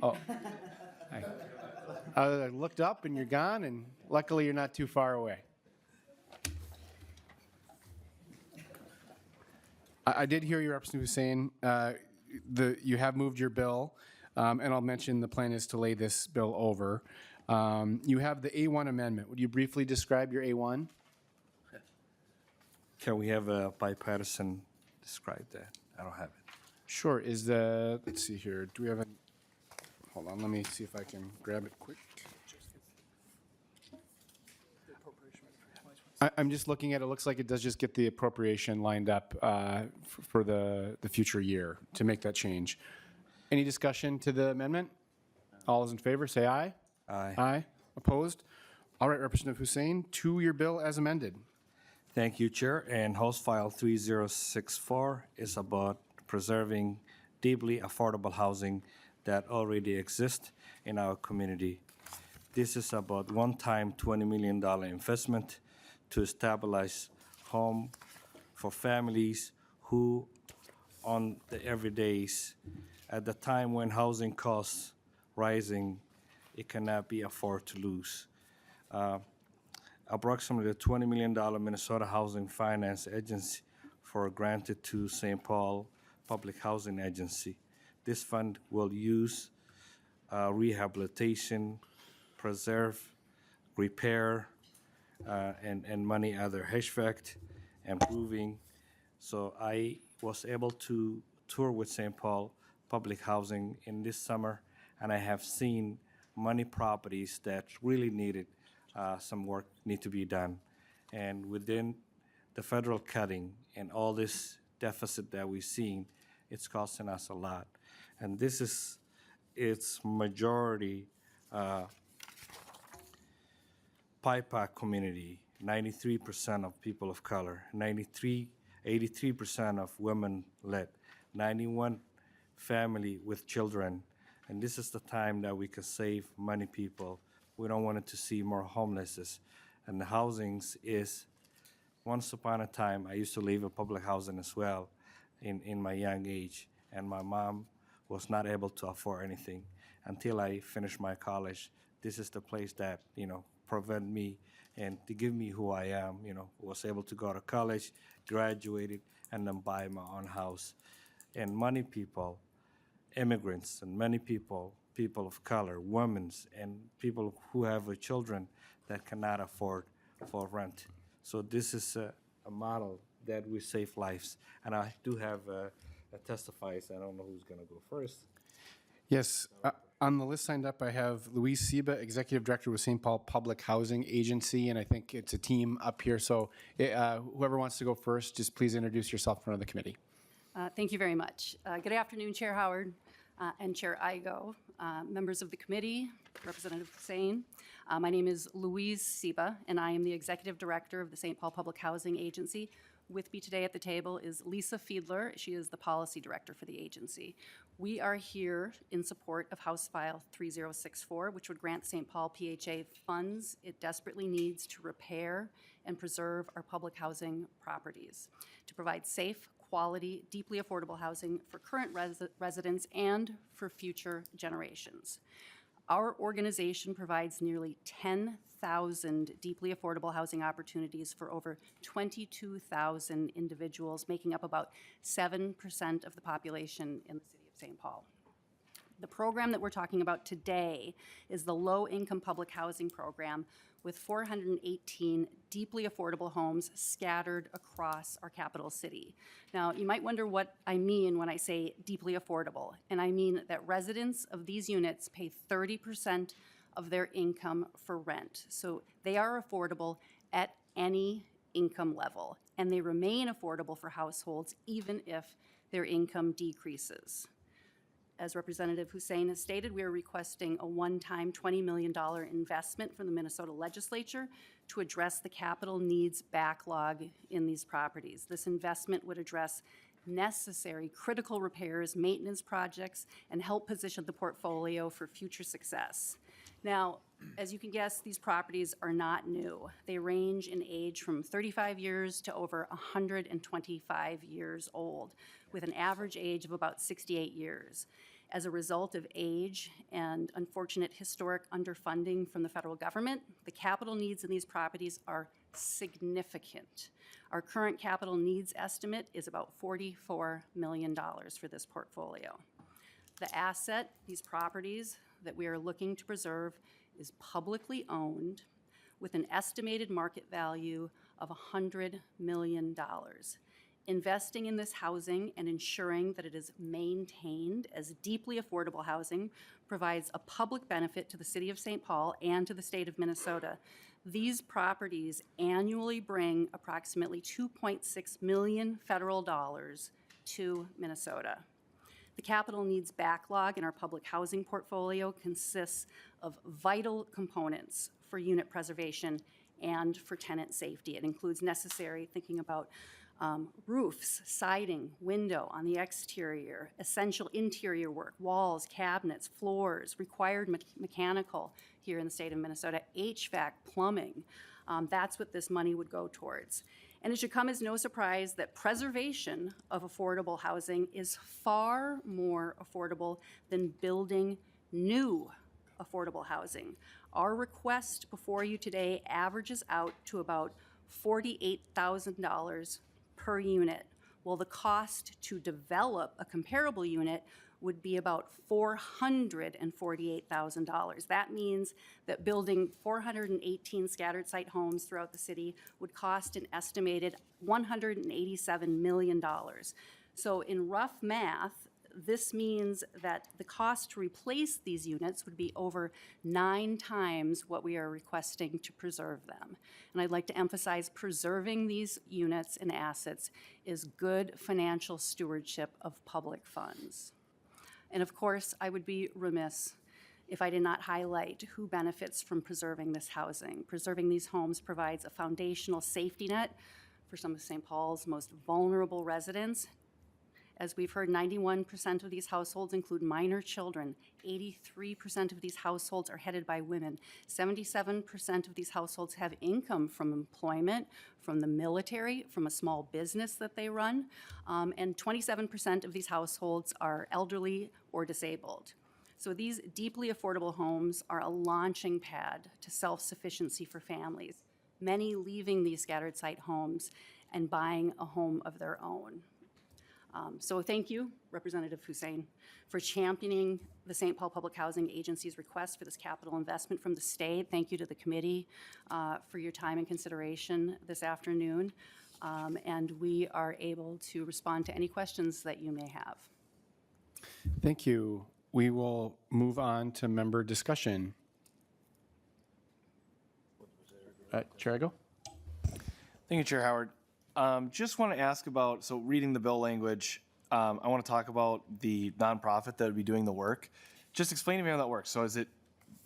Oh. I looked up and you're gone, and luckily you're not too far away. I did hear you, Representative Hussein. You have moved your bill, and I'll mention the plan is to lay this bill over. You have the A1 amendment. Would you briefly describe your A1? Can we have a bipartisan describe that? I don't have it. Sure. Let's see here. Do we have a, hold on, let me see if I can grab it quick. I'm just looking at it. Looks like it does just get the appropriation lined up for the future year to make that change. Any discussion to the amendment? All those in favor, say aye. Aye. Aye. Opposed? All right, Representative Hussein, to your bill as amended. Thank you, Chair. And House File 3064 is about preserving deeply affordable housing that already exists in our community. This is about one-time $20 million investment to stabilize home for families who, on the everydays, at the time when housing costs rising, it cannot be afforded to lose. Approximately $20 million Minnesota Housing Finance Agency for granted to St. Paul Public Housing Agency. This fund will use rehabilitation, preserve, repair, and many other HVAC improving. So I was able to tour with St. Paul Public Housing in this summer, and I have seen many properties that really needed some work need to be done. And within the federal cutting and all this deficit that we've seen, it's costing us a lot. And this is its majority PIPAC community, 93% of people of color, 83% of women led, 91 family with children. And this is the time that we can save many people. We don't want to see more homelessness. And the housings is, once upon a time, I used to live in public housing as well in my young age. And my mom was not able to afford anything until I finished my college. This is the place that, prevent me and to give me who I am, was able to go to college, graduated, and then buy my own house. And many people, immigrants, and many people of color, women, and people who have children that cannot afford for rent. So this is a model that we save lives. And I do have a testifies. I don't know who's going to go first. Yes, on the list signed up, I have Luis Siba, Executive Director with St. Paul Public Housing Agency, and I think it's a team up here. So whoever wants to go first, just please introduce yourself in front of the committee. Thank you very much. Good afternoon, Chair Howard and Chair Igo, members of the committee, Representative Hussein. My name is Louise Siba, and I am the Executive Director of the St. Paul Public Housing Agency. With me today at the table is Lisa Fiedler. She is the Policy Director for the agency. We are here in support of House File 3064, which would grant St. Paul PHA funds it desperately needs to repair and preserve our public housing properties, to provide safe, quality, deeply affordable housing for current residents and for future generations. Our organization provides nearly 10,000 deeply affordable housing opportunities for over 22,000 individuals, making up about 7% of the population in the city of St. Paul. The program that we're talking about today is the Low-Income Public Housing Program, with 418 deeply affordable homes scattered across our capital city. Now, you might wonder what I mean when I say deeply affordable, and I mean that residents of these units pay 30% of their income for rent. So they are affordable at any income level, and they remain affordable for households even if their income decreases. As Representative Hussein has stated, we are requesting a one-time $20 million investment from the Minnesota legislature to address the capital needs backlog in these properties. This investment would address necessary critical repairs, maintenance projects, and help position the portfolio for future success. Now, as you can guess, these properties are not new. They range in age from 35 years to over 125 years old, with an average age of about 68 years. As a result of age and unfortunate historic underfunding from the federal government, the capital needs in these properties are significant. Our current capital needs estimate is about $44 million for this portfolio. The asset, these properties that we are looking to preserve, is publicly owned with an estimated market value of $100 million. Investing in this housing and ensuring that it is maintained as deeply affordable housing provides a public benefit to the city of St. Paul and to the state of Minnesota. These properties annually bring approximately $2.6 million federal dollars to Minnesota. The capital needs backlog in our public housing portfolio consists of vital components for unit preservation and for tenant safety. It includes necessary thinking about roofs, siding, window on the exterior, essential interior work, walls, cabinets, floors, required mechanical here in the state of Minnesota, HVAC, plumbing. That's what this money would go towards. And it should come as no surprise that preservation of affordable housing is far more affordable than building new affordable housing. Our request before you today averages out to about $48,000 per unit, while the cost to develop a comparable unit would be about $448,000. That means that building 418 scattered site homes throughout the city would cost an estimated $187 million. So in rough math, this means that the cost to replace these units would be over 9 times what we are requesting to preserve them. And I'd like to emphasize preserving these units and assets is good financial stewardship of public funds. And of course, I would be remiss if I did not highlight who benefits from preserving this housing. Preserving these homes provides a foundational safety net for some of St. Paul's most vulnerable residents. As we've heard, 91% of these households include minor children. 83% of these households are headed by women. 77% of these households have income from employment, from the military, from a small business that they run, and 27% of these households are elderly or disabled. So these deeply affordable homes are a launching pad to self-sufficiency for families, many leaving these scattered site homes and buying a home of their own. So thank you, Representative Hussein, for championing the St. Paul Public Housing Agency's request for this capital investment from the state. Thank you to the committee for your time and consideration this afternoon. And we are able to respond to any questions that you may have. Thank you. We will move on to member discussion. Chair Igo? Thank you, Chair Howard. Just want to ask about, so reading the bill language, I want to talk about the nonprofit that would be doing the work. Just explain to me how that works. So is it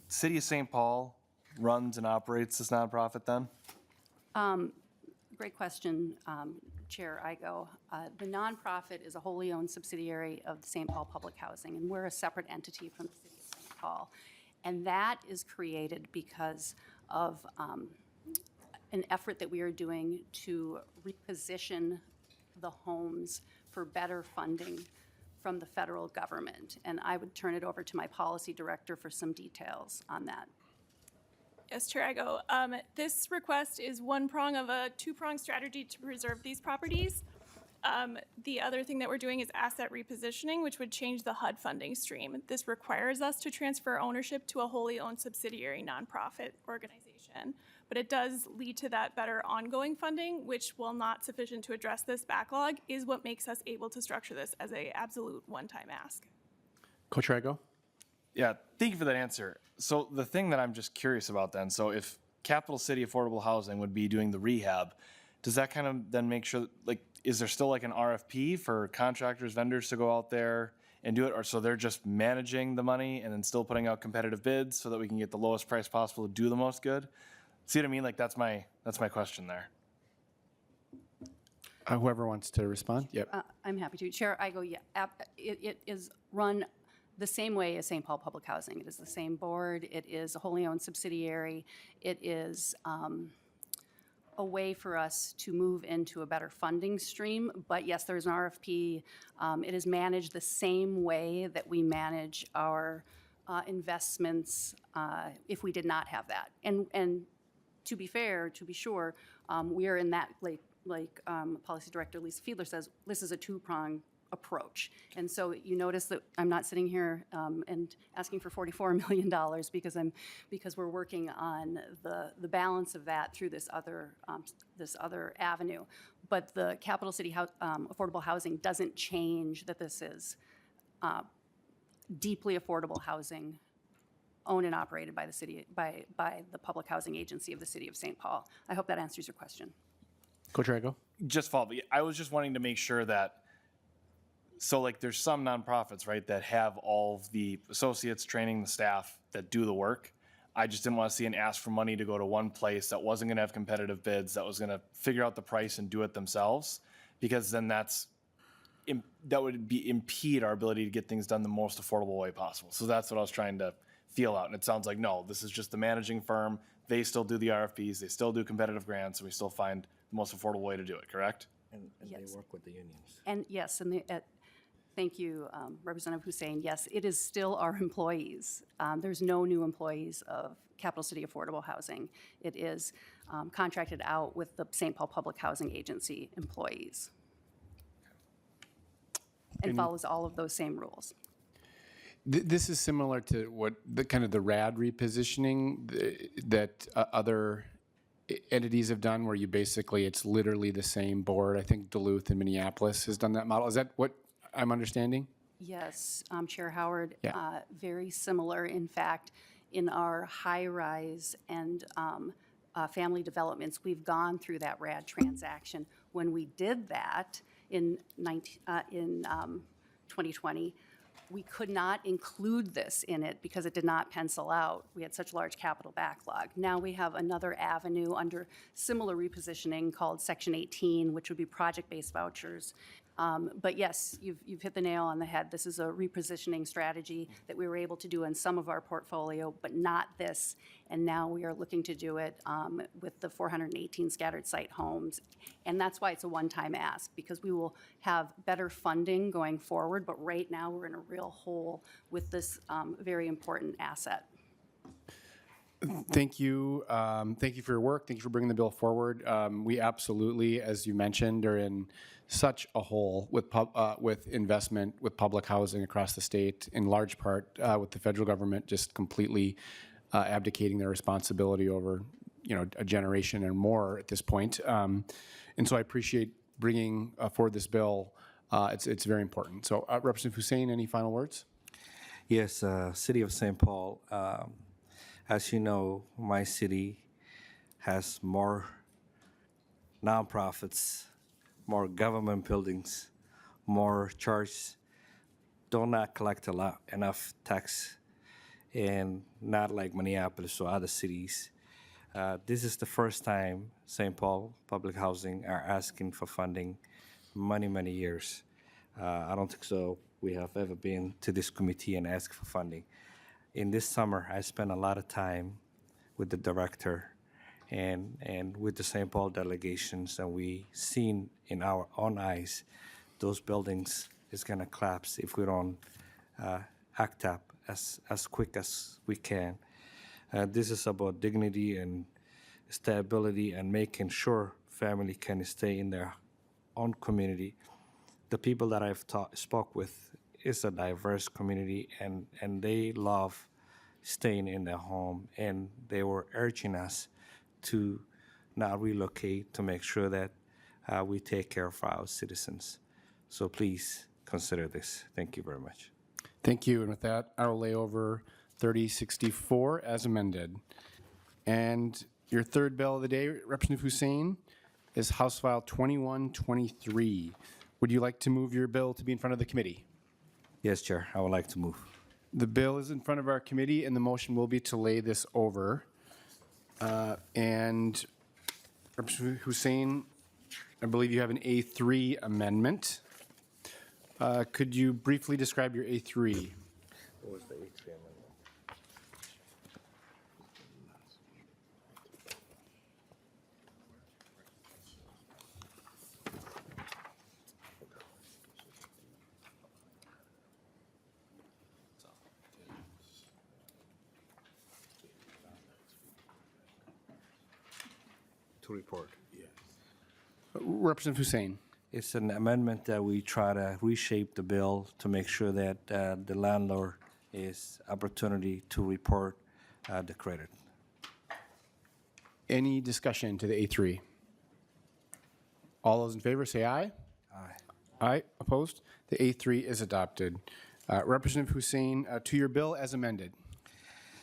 City of St. Paul runs and operates this nonprofit then? Great question, Chair Igo. The nonprofit is a wholly owned subsidiary of the St. Paul Public Housing, and we're a separate entity from the City of St. Paul. And that is created because of an effort that we are doing to reposition the homes for better funding from the federal government. And I would turn it over to my policy director for some details on that. Yes, Chair Igo. This request is one prong of a two-pronged strategy to preserve these properties. The other thing that we're doing is asset repositioning, which would change the HUD funding stream. This requires us to transfer ownership to a wholly owned subsidiary nonprofit organization. But it does lead to that better ongoing funding, which, while not sufficient to address this backlog, is what makes us able to structure this as an absolute one-time ask. Co-Chair Igo? Yeah, thank you for that answer. So the thing that I'm just curious about then, so if Capital City Affordable Housing would be doing the rehab, does that kind of then make sure, like, is there still like an RFP for contractors, vendors to go out there and do it? Or so they're just managing the money and then still putting out competitive bids so that we can get the lowest price possible to do the most good? See what I mean? Like, that's my question there. Whoever wants to respond? Yep. I'm happy to. Chair Igo, yeah, it is run the same way as St. Paul Public Housing. It is the same board. It is a wholly owned subsidiary. It is a way for us to move into a better funding stream. But yes, there's an RFP. It is managed the same way that we manage our investments if we did not have that. And to be fair, to be sure, we are in that, like Policy Director Lisa Fiedler says, this is a two-pronged approach. And so you notice that I'm not sitting here and asking for $44 million because we're working on the balance of that through this other avenue. But the Capital City Affordable Housing doesn't change that this is deeply affordable housing owned and operated by the city, by the Public Housing Agency of the City of St. Paul. I hope that answers your question. Co-Chair Igo? Just follow me. I was just wanting to make sure that, so like there's some nonprofits, right, that have all of the associates training the staff that do the work. I just didn't want to see an ask for money to go to one place that wasn't going to have competitive bids, that was going to figure out the price and do it themselves, because then that would impede our ability to get things done the most affordable way possible. So that's what I was trying to feel out. And it sounds like, no, this is just the managing firm. They still do the RFPs. They still do competitive grants. And we still find the most affordable way to do it, correct? And Yes. they work with the unions. And yes, and thank you, Representative Hussein. Yes, it is still our employees. There's no new employees of Capital City Affordable Housing. It is contracted out with the St. Paul Public Housing Agency employees. And follows all of those same rules. This is similar to what the kind of the RAD repositioning that other entities have done, where you basically, it's literally the same board. I think Duluth and Minneapolis has done that model. Is that what I'm understanding? Yes, Chair Howard, Yeah. very similar. In fact, in our high-rise and family developments, we've gone through that RAD transaction. When we did that in 2020, we could not include this in it because it did not pencil out. We had such large capital backlog. Now we have another avenue under similar repositioning called Section 18, which would be project-based vouchers. But yes, you've hit the nail on the head. This is a repositioning strategy that we were able to do in some of our portfolio, but not this. And now we are looking to do it with the 418 scattered site homes. And that's why it's a one-time ask, because we will have better funding going forward. But right now, we're in a real hole with this very important asset. Thank you. Thank you for your work. Thank you for bringing the bill forward. We absolutely, as you mentioned, are in such a hole with investment with public housing across the state, in large part with the federal government just completely abdicating their responsibility over, a generation or more at this point. And so I appreciate bringing forward this bill. It's very important. So, Representative Hussein, any final words? Yes, City of St. Paul. As you know, my city has more nonprofits, more government buildings, more churches. Do not collect enough tax, and not like Minneapolis or other cities. This is the first time St. Paul Public Housing are asking for funding many years. I don't think so we have ever been to this committee and asked for funding. In this summer, I spent a lot of time with the director and with the St. Paul delegations, and we seen in our own eyes those buildings is going to collapse if we don't act up as quick as we can. This is about dignity and stability and making sure family can stay in their own community. The people that I've spoke with is a diverse community, and they love staying in their home, and they were urging us to not relocate, to make sure that we take care of our citizens. So please consider this. Thank you very much. Thank you. And with that, I will lay over 3064 as amended. And your third bill of the day, Representative Hussein, is House File 2123. Would you like to move your bill to be in front of the committee? Yes, Chair, I would like to move. The bill is in front of our committee, and the motion will be to lay this over. And Representative Hussein, I believe you have an A3 amendment. Could you briefly describe your A3? What was the A3 amendment? To report. Representative Hussein. It's an amendment that we try to reshape the bill to make sure that the landlord is opportunity to report the credit. Any discussion to the A3? All those in favor say aye. Aye. Aye. Opposed? The A3 is adopted. Representative Hussein, to your bill as amended.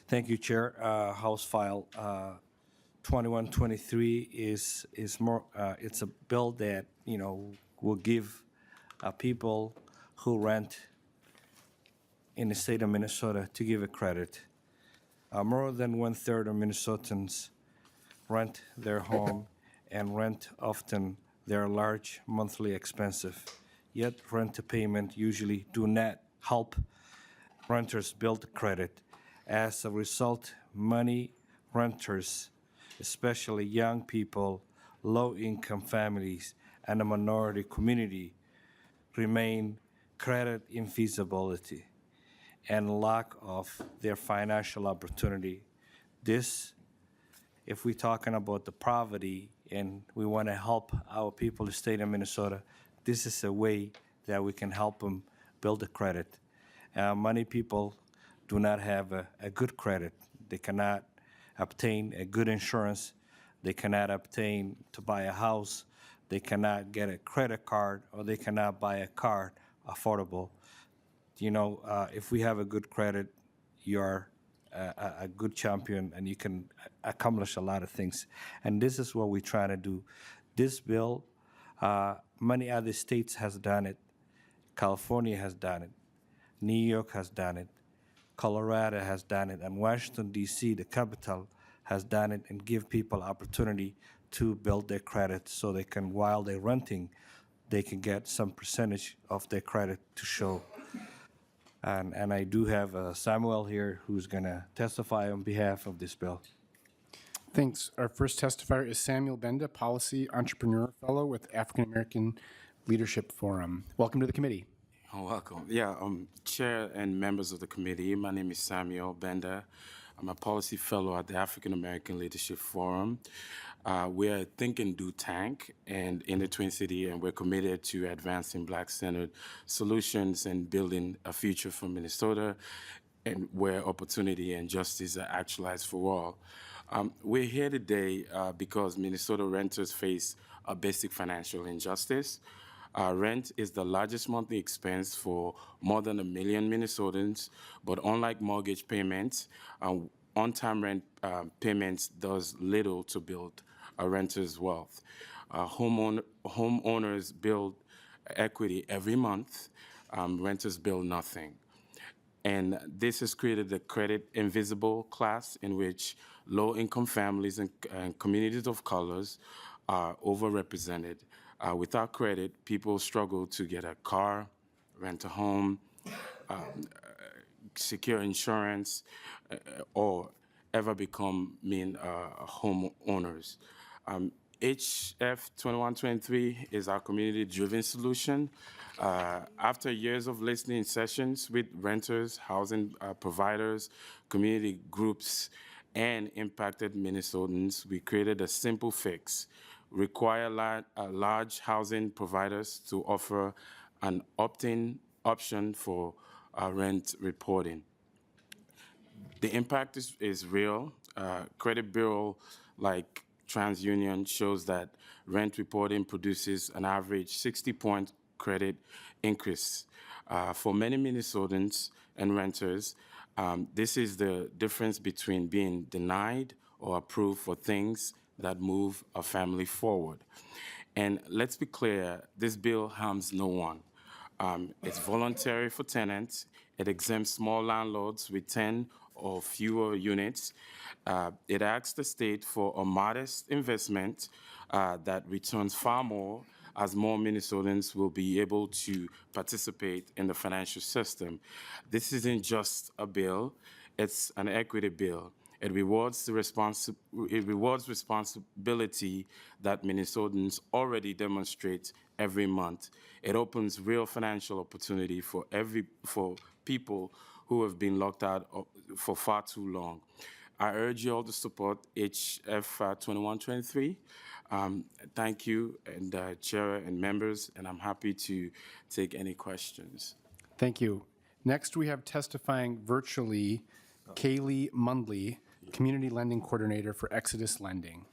Thank you, Chair. House File 2123 is more. It's a bill that will give people who rent in the state of Minnesota to give a credit. More than 1/3 of Minnesotans rent their home, and rent often their large monthly expensive. Yet rent payment usually do not help renters build credit. As a result, many renters, especially young people, low-income families, and the minority community, remain credit infeasibility and lack of their financial opportunity. This, if we're talking about the poverty and we want to help our people in the state of Minnesota, this is a way that we can help them build a credit. Many people do not have a good credit. They cannot obtain a good insurance. They cannot obtain to buy a house. They cannot get a credit card, or they cannot buy a car affordable. If we have a good credit, you are a good champion, and you can accomplish a lot of things. And this is what we're trying to do. This bill, many other states has done it. California has done it. New York has done it. Colorado has done it. And Washington, D.C., the capital, has done it and give people opportunity to build their credit so they can, while they're renting, they can get some percentage of their credit to show. And I do have Samuel here who's going to testify on behalf of this bill. Thanks. Our first testifier is Samuel Benda, Policy Entrepreneur Fellow with African American Leadership Forum. Welcome to the committee. Oh, welcome. Yeah, Chair and members of the committee, my name is Samuel Benda. I'm a policy fellow at the African American Leadership Forum. We're a think and do tank and in the Twin City, and we're committed to advancing Black-centered solutions and building a future for Minnesota, and where opportunity and justice are actualized for all. We're here today because Minnesota renters face a basic financial injustice. Rent is the largest monthly expense for more than 1 million Minnesotans, but unlike mortgage payments, on-time rent payments does little to build a renter's wealth. Homeowners build equity every month, renters build nothing. And this has created the credit invisible class in which low-income families and communities of colors are overrepresented. Without credit, people struggle to get a car, rent a home, secure insurance, or ever become homeowners. HF 2123 is our community-driven solution. After years of listening sessions with renters, housing providers, community groups, and impacted Minnesotans, we created a simple fix. Require large housing providers to offer an opt-in option for rent reporting. The impact is real. Credit bureau like TransUnion shows that rent reporting produces an average 60-point credit increase. For many Minnesotans and renters, this is the difference between being denied or approved for things that move a family forward. And let's be clear, this bill harms no one. It's voluntary for tenants. It exempts small landlords with 10 or fewer units. It asks the state for a modest investment that returns far more, as more Minnesotans will be able to participate in the financial system. This isn't just a bill, it's an equity bill. It rewards responsibility that Minnesotans already demonstrate every month. It opens real financial opportunity for people who have been locked out for far too long. I urge you all to support HF 2123. Thank you, and Chair and members, and I'm happy to take any questions. Thank you. Next, we have testifying virtually Kaylee Mundley, Community Lending Coordinator for Exodus Lending.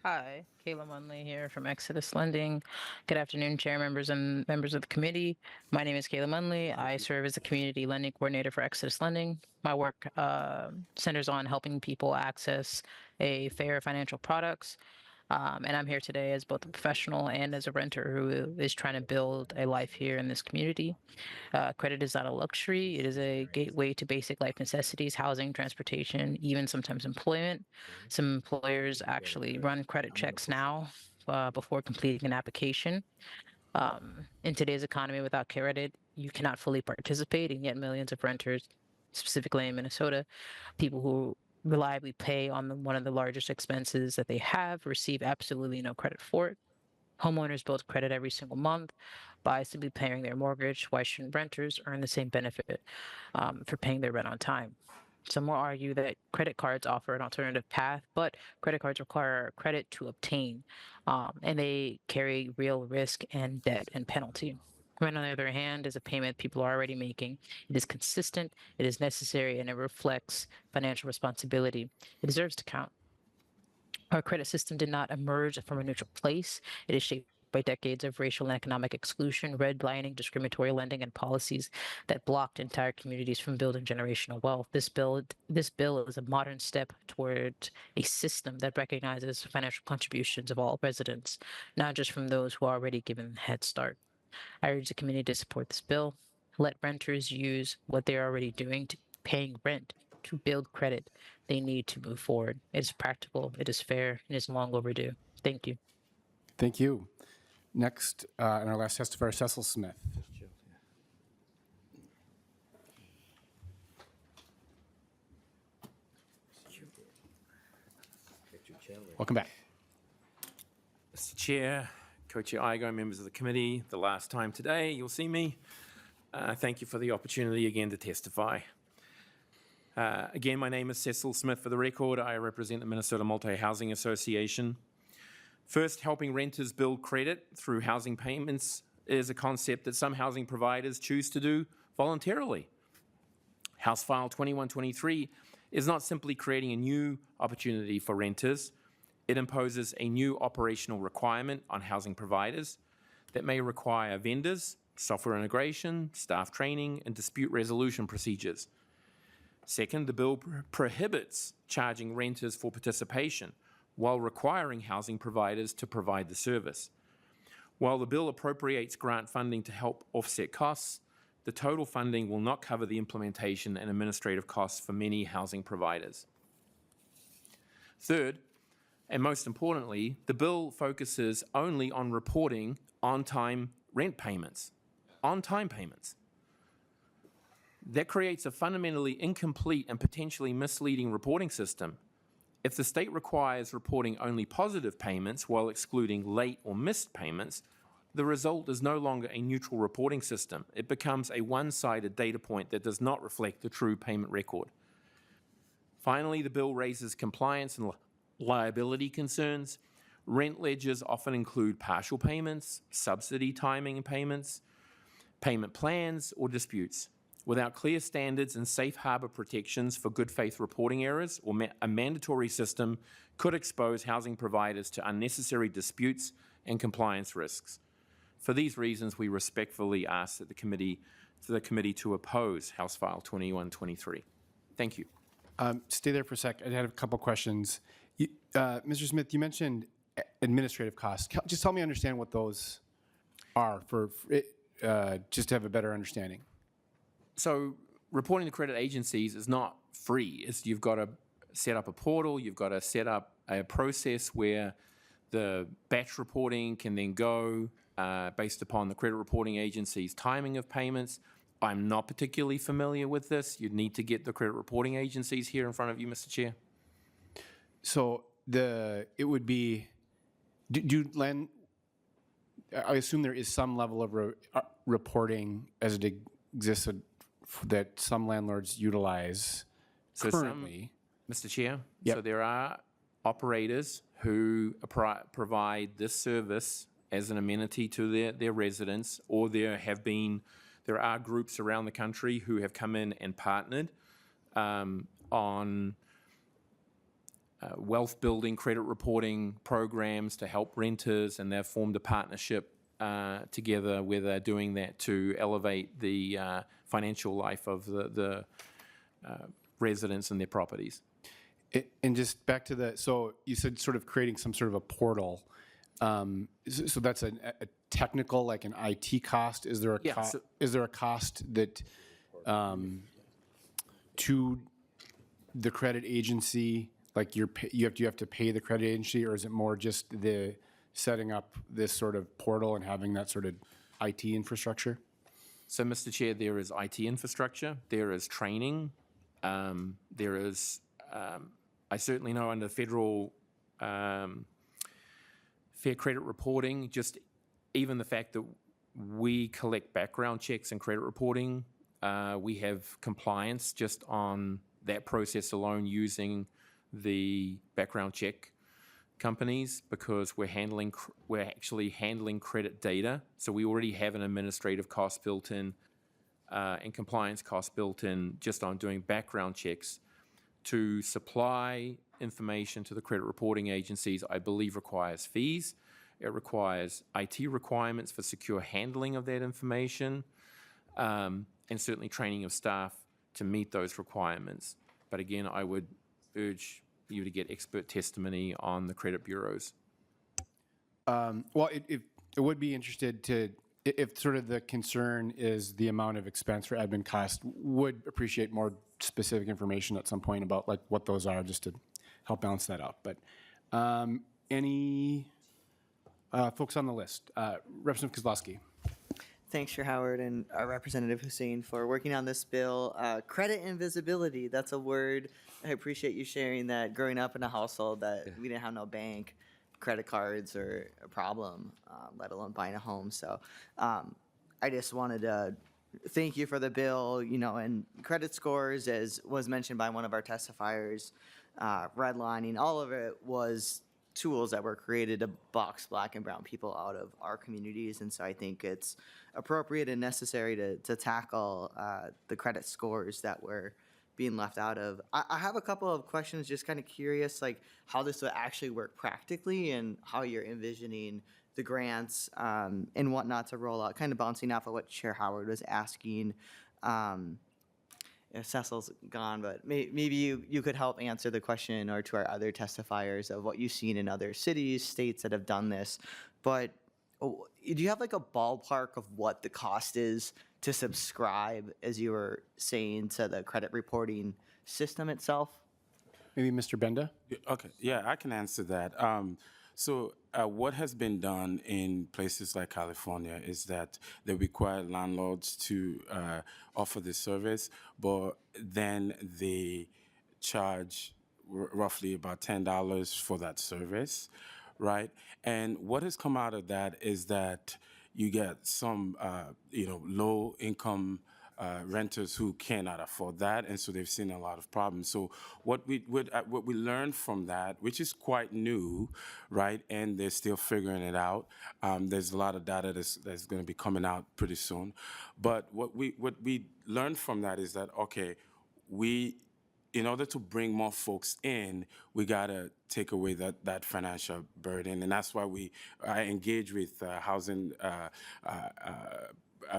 Hi, Kayla Munley here from Exodus Lending. Good afternoon, chair members and members of the committee. My name is Kayla Munley. I serve as the Community Lending Coordinator for Exodus Lending. My work centers on helping people access a fair financial products. And I'm here today as both a professional and as a renter who is trying to build a life here in this community. Credit is not a luxury. It is a gateway to basic life necessities, housing, transportation, even sometimes employment. Some employers actually run credit checks now before completing an application. In today's economy, without credit, you cannot fully participate, and yet millions of renters, specifically in Minnesota, people who reliably pay on one of the largest expenses that they have, receive absolutely no credit for it. Homeowners build credit every single month by simply paying their mortgage. Why shouldn't renters earn the same benefit for paying their rent on time? Some will argue that credit cards offer an alternative path, but credit cards require credit to obtain, and they carry real risk and debt and penalty. Rent, on the other hand, is a payment people are already making. It is consistent, it is necessary, and it reflects financial responsibility. It deserves to count. Our credit system did not emerge from a neutral place. It is shaped by decades of racial and economic exclusion, redlining, discriminatory lending, and policies that blocked entire communities from building generational wealth. This bill is a modern step toward a system that recognizes financial contributions of all residents, not just from those who are already given a head start. I urge the community to support this bill. Let renters use what they're already doing to paying rent to build credit they need to move forward. It is practical, it is fair, and it's long overdue. Thank you. Thank you. Next, and our last testifier, Cecil Smith. Welcome back. Mr. Chair, Co-Chair Igo, members of the committee, the last time today you'll see me. Thank you for the opportunity again to testify. Again, my name is Cecil Smith for the record. I represent the Minnesota Multi-Housing Association. First, helping renters build credit through housing payments is a concept that some housing providers choose to do voluntarily. House File 2123 is not simply creating a new opportunity for renters. It imposes a new operational requirement on housing providers that may require vendors, software integration, staff training, and dispute resolution procedures. Second, the bill prohibits charging renters for participation while requiring housing providers to provide the service. While the bill appropriates grant funding to help offset costs, the total funding will not cover the implementation and administrative costs for many housing providers. Third, and most importantly, the bill focuses only on reporting on-time rent payments, on-time payments. That creates a fundamentally incomplete and potentially misleading reporting system. If the state requires reporting only positive payments while excluding late or missed payments, the result is no longer a neutral reporting system. It becomes a one-sided data point that does not reflect the true payment record. Finally, the bill raises compliance and liability concerns. Rent ledgers often include partial payments, subsidy timing and payments, payment plans, or disputes. Without clear standards and safe harbor protections for good faith reporting errors, or a mandatory system could expose housing providers to unnecessary disputes and compliance risks. For these reasons, we respectfully ask that the committee to oppose House File 2123. Thank you. Stay there for a sec. I had a couple questions. Mr. Smith, you mentioned administrative costs. Just help me understand what those are just to have a better understanding. So reporting to credit agencies is not free. You've got to set up a portal, you've got to set up a process where the batch reporting can then go based upon the credit reporting agency's timing of payments. I'm not particularly familiar with this. You'd need to get the credit reporting agencies here in front of you, Mr. Chair. So it would be, I assume there is some level of reporting as it exists that some landlords utilize currently. Mr. Chair, Yep. So there are operators who provide this service as an amenity to their residents, or there are groups around the country who have come in and partnered on wealth building, credit reporting programs to help renters, and they've formed a partnership together where they're doing that to elevate the financial life of the residents and their properties. And just back to so you said sort of creating some sort of a portal. So that's a technical, like an IT cost. Is there a cost that to the credit agency, like you have to pay the credit agency, or is it more just the setting up this sort of portal and having that sort of IT infrastructure? So, Mr. Chair, there is IT infrastructure, there is training, there is, I certainly know under federal fair credit reporting, just even the fact that we collect background checks and credit reporting, we have compliance just on that process alone using the background check companies, because we're actually handling credit data. So we already have an administrative cost built in and compliance cost built in just on doing background checks. To supply information to the credit reporting agencies, I believe requires fees. It requires IT requirements for secure handling of that information, and certainly training of staff to meet those requirements. But again, I would urge you to get expert testimony on the credit bureaus. Well, it would be interested to, if sort of the concern is the amount of expense for admin cost, would appreciate more specific information at some point about like what those are, just to help balance that out. But any folks on the list? Representative Kozlowski. Thanks, Chair Howard, and Representative Hussein for working on this bill. Credit invisibility, that's a word. I appreciate you sharing that. Growing up in a household that we didn't have no bank, credit cards are a problem, let alone buying a home. So I just wanted to thank you for the bill, and credit scores, as was mentioned by one of our testifiers, redlining, all of it was tools that were created to box Black and brown people out of our communities. And so I think it's appropriate and necessary to tackle the credit scores that were being left out of. I have a couple of questions, just kind of curious, like how this would actually work practically and how you're envisioning the grants and whatnot to roll out, kind of bouncing off of what Chair Howard was asking. Cecil's gone, but maybe you could help answer the question, or to our other testifiers, of what you've seen in other cities, states that have done this. But do you have like a ballpark of what the cost is to subscribe, as you were saying, to the credit reporting system itself? Maybe Mr. Benda? Okay, yeah, I can answer that. What has been done in places like California is that they require landlords to offer the service, but then they charge roughly about $10 for that service, right? And what has come out of that is that you get some, low income renters who cannot afford that, and so they've seen a lot of problems. So what we learned from that, which is quite new, right, and they're still figuring it out. There's a lot of data that's going to be coming out pretty soon. But what we learned from that is that, okay, in order to bring more folks in, we gotta take away that financial burden, and that's why I engage with housing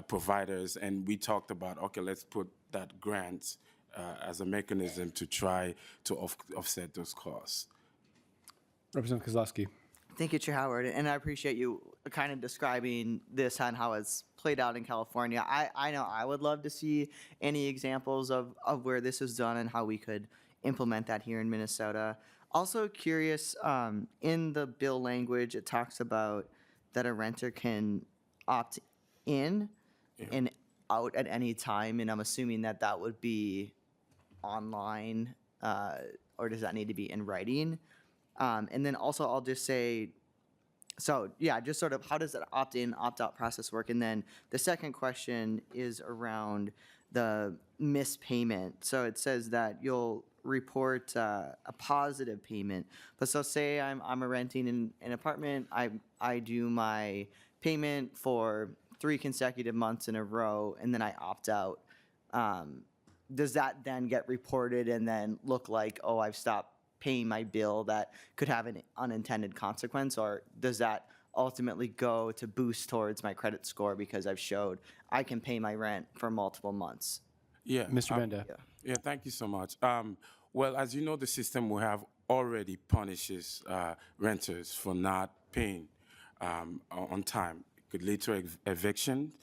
providers, and we talked about, okay, let's put that grant as a mechanism to try to offset those costs. Representative Kozlowski. Thank you, Chair Howard, and I appreciate you kind of describing this on how it's played out in California. I know I would love to see any examples of where this is done and how we could implement that here in Minnesota. Also curious, in the bill language, it talks about that a renter can opt in and out at any time, and I'm assuming that would be online, or does that need to be in writing? And then also I'll just say, so yeah, just sort of how does that opt-in, opt-out process work? And then the second question is around the missed payment. So it says that you'll report a positive payment, but so say I'm renting an apartment, I do my payment for 3 consecutive months in a row, and then I opt out. Does that then get reported and then look like, oh, I've stopped paying my bill that could have an unintended consequence, or does that ultimately go to boost towards my credit score because I've showed I can pay my rent for multiple months? Yeah, Mr. Benda. Yeah, thank you so much. Well, as you know, the system we have already punishes renters for not paying on time. It could lead to eviction.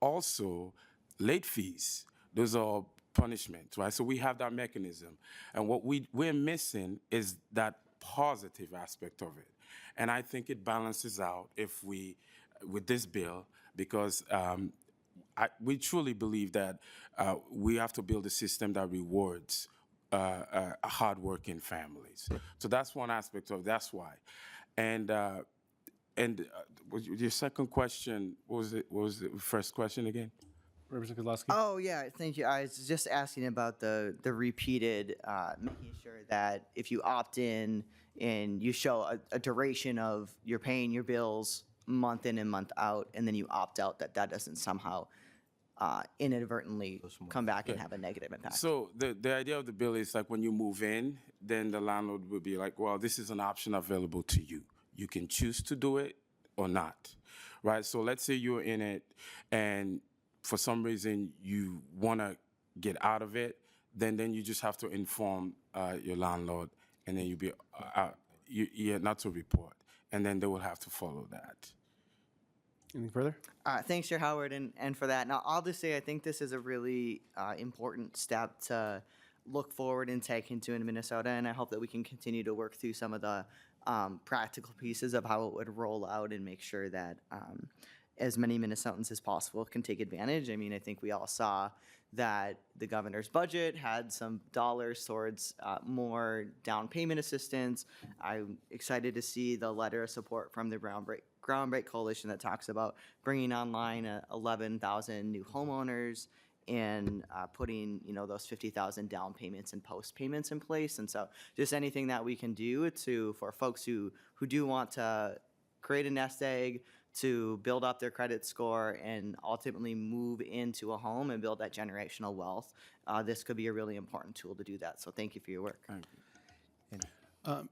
Also, late fees. Those are punishment, right? So we have that mechanism. And what we're missing is that positive aspect of it. And I think it balances out with this bill, because we truly believe that we have to build a system that rewards hardworking families. So that's one aspect of it. That's why. And your second question, what was the first question again? Representative Kozlowski. Oh, yeah, thank you. I was just asking about the repeated, making sure that if you opt in and you show a duration of you're paying your bills month in and month out, and then you opt out, that doesn't somehow inadvertently come back and have a negative impact. So the idea of the bill is like when you move in, then the landlord will be like, well, this is an option available to you. You can choose to do it or not, right? So let's say you're in it and for some reason you want to get out of it, then you just have to inform your landlord, and then you'll be not to report, and then they will have to follow that. Anything further? Thanks, Chair Howard, and for that. Now, I'll just say I think this is a really important step to look forward and take into in Minnesota, and I hope that we can continue to work through some of the practical pieces of how it would roll out and make sure that as many Minnesotans as possible can take advantage. I mean, I think we all saw that the governor's budget had some dollars towards more down payment assistance. I'm excited to see the letter of support from the Groundbreak Coalition that talks about bringing online 11,000 new homeowners and putting, you know, those 50,000 down payments and post payments in place. And so just anything that we can do for folks who do want to create a nest egg, to build up their credit score and ultimately move into a home and build that generational wealth, this could be a really important tool to do that. So thank you for your work.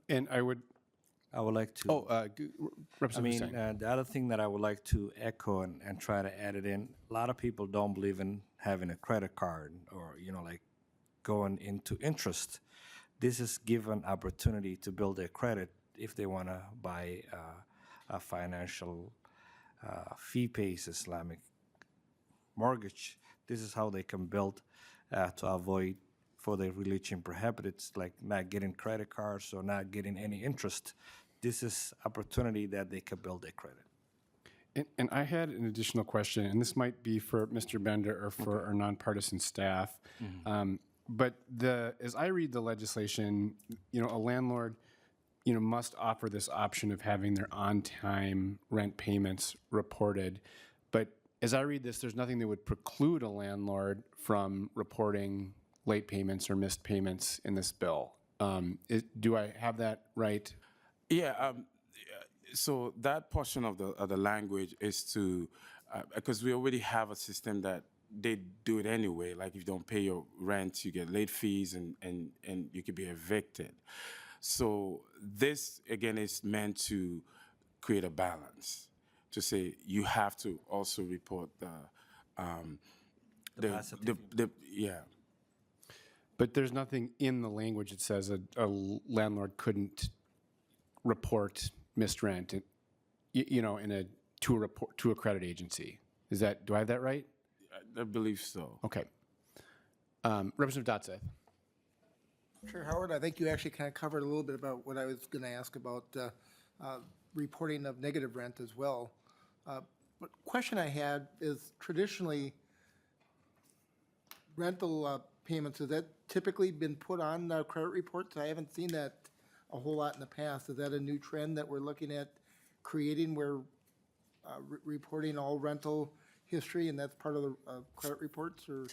And I would like to. Representative Hussein. The other thing that I would like to echo and try to add it in, a lot of people don't believe in having a credit card or, you know, like going into interest. This is given opportunity to build their credit if they want to buy a financial fee-based Islamic mortgage. This is how they can build to avoid for their religion prohibited, like not getting credit cards or not getting any interest. This is opportunity that they can build their credit. And I had an additional question, and this might be for Mr. Bender or for our nonpartisan staff. But as I read the legislation, you know, a landlord, you know, must offer this option of having their on-time rent payments reported. But as I read this, there's nothing that would preclude a landlord from reporting late payments or missed payments in this bill. Do I have that right? Yeah. So that portion of the language is to, because we already have a system that they do it anyway. Like if you don't pay your rent, you get late fees and you could be evicted. So this, again, is meant to create a balance, to say you have to also report yeah. But there's nothing in the language that says a landlord couldn't report missed rent, you know, to a credit agency. Do I have that right? I believe so. Okay. Representative Dotseth. Chair Howard, I think you actually kind of covered a little bit about what I was going to ask about reporting of negative rent as well. But question I had is traditionally rental payments, has that typically been put on credit reports? I haven't seen that a whole lot in the past. Is that a new trend that we're looking at creating where reporting all rental history and that's part of the credit reports, or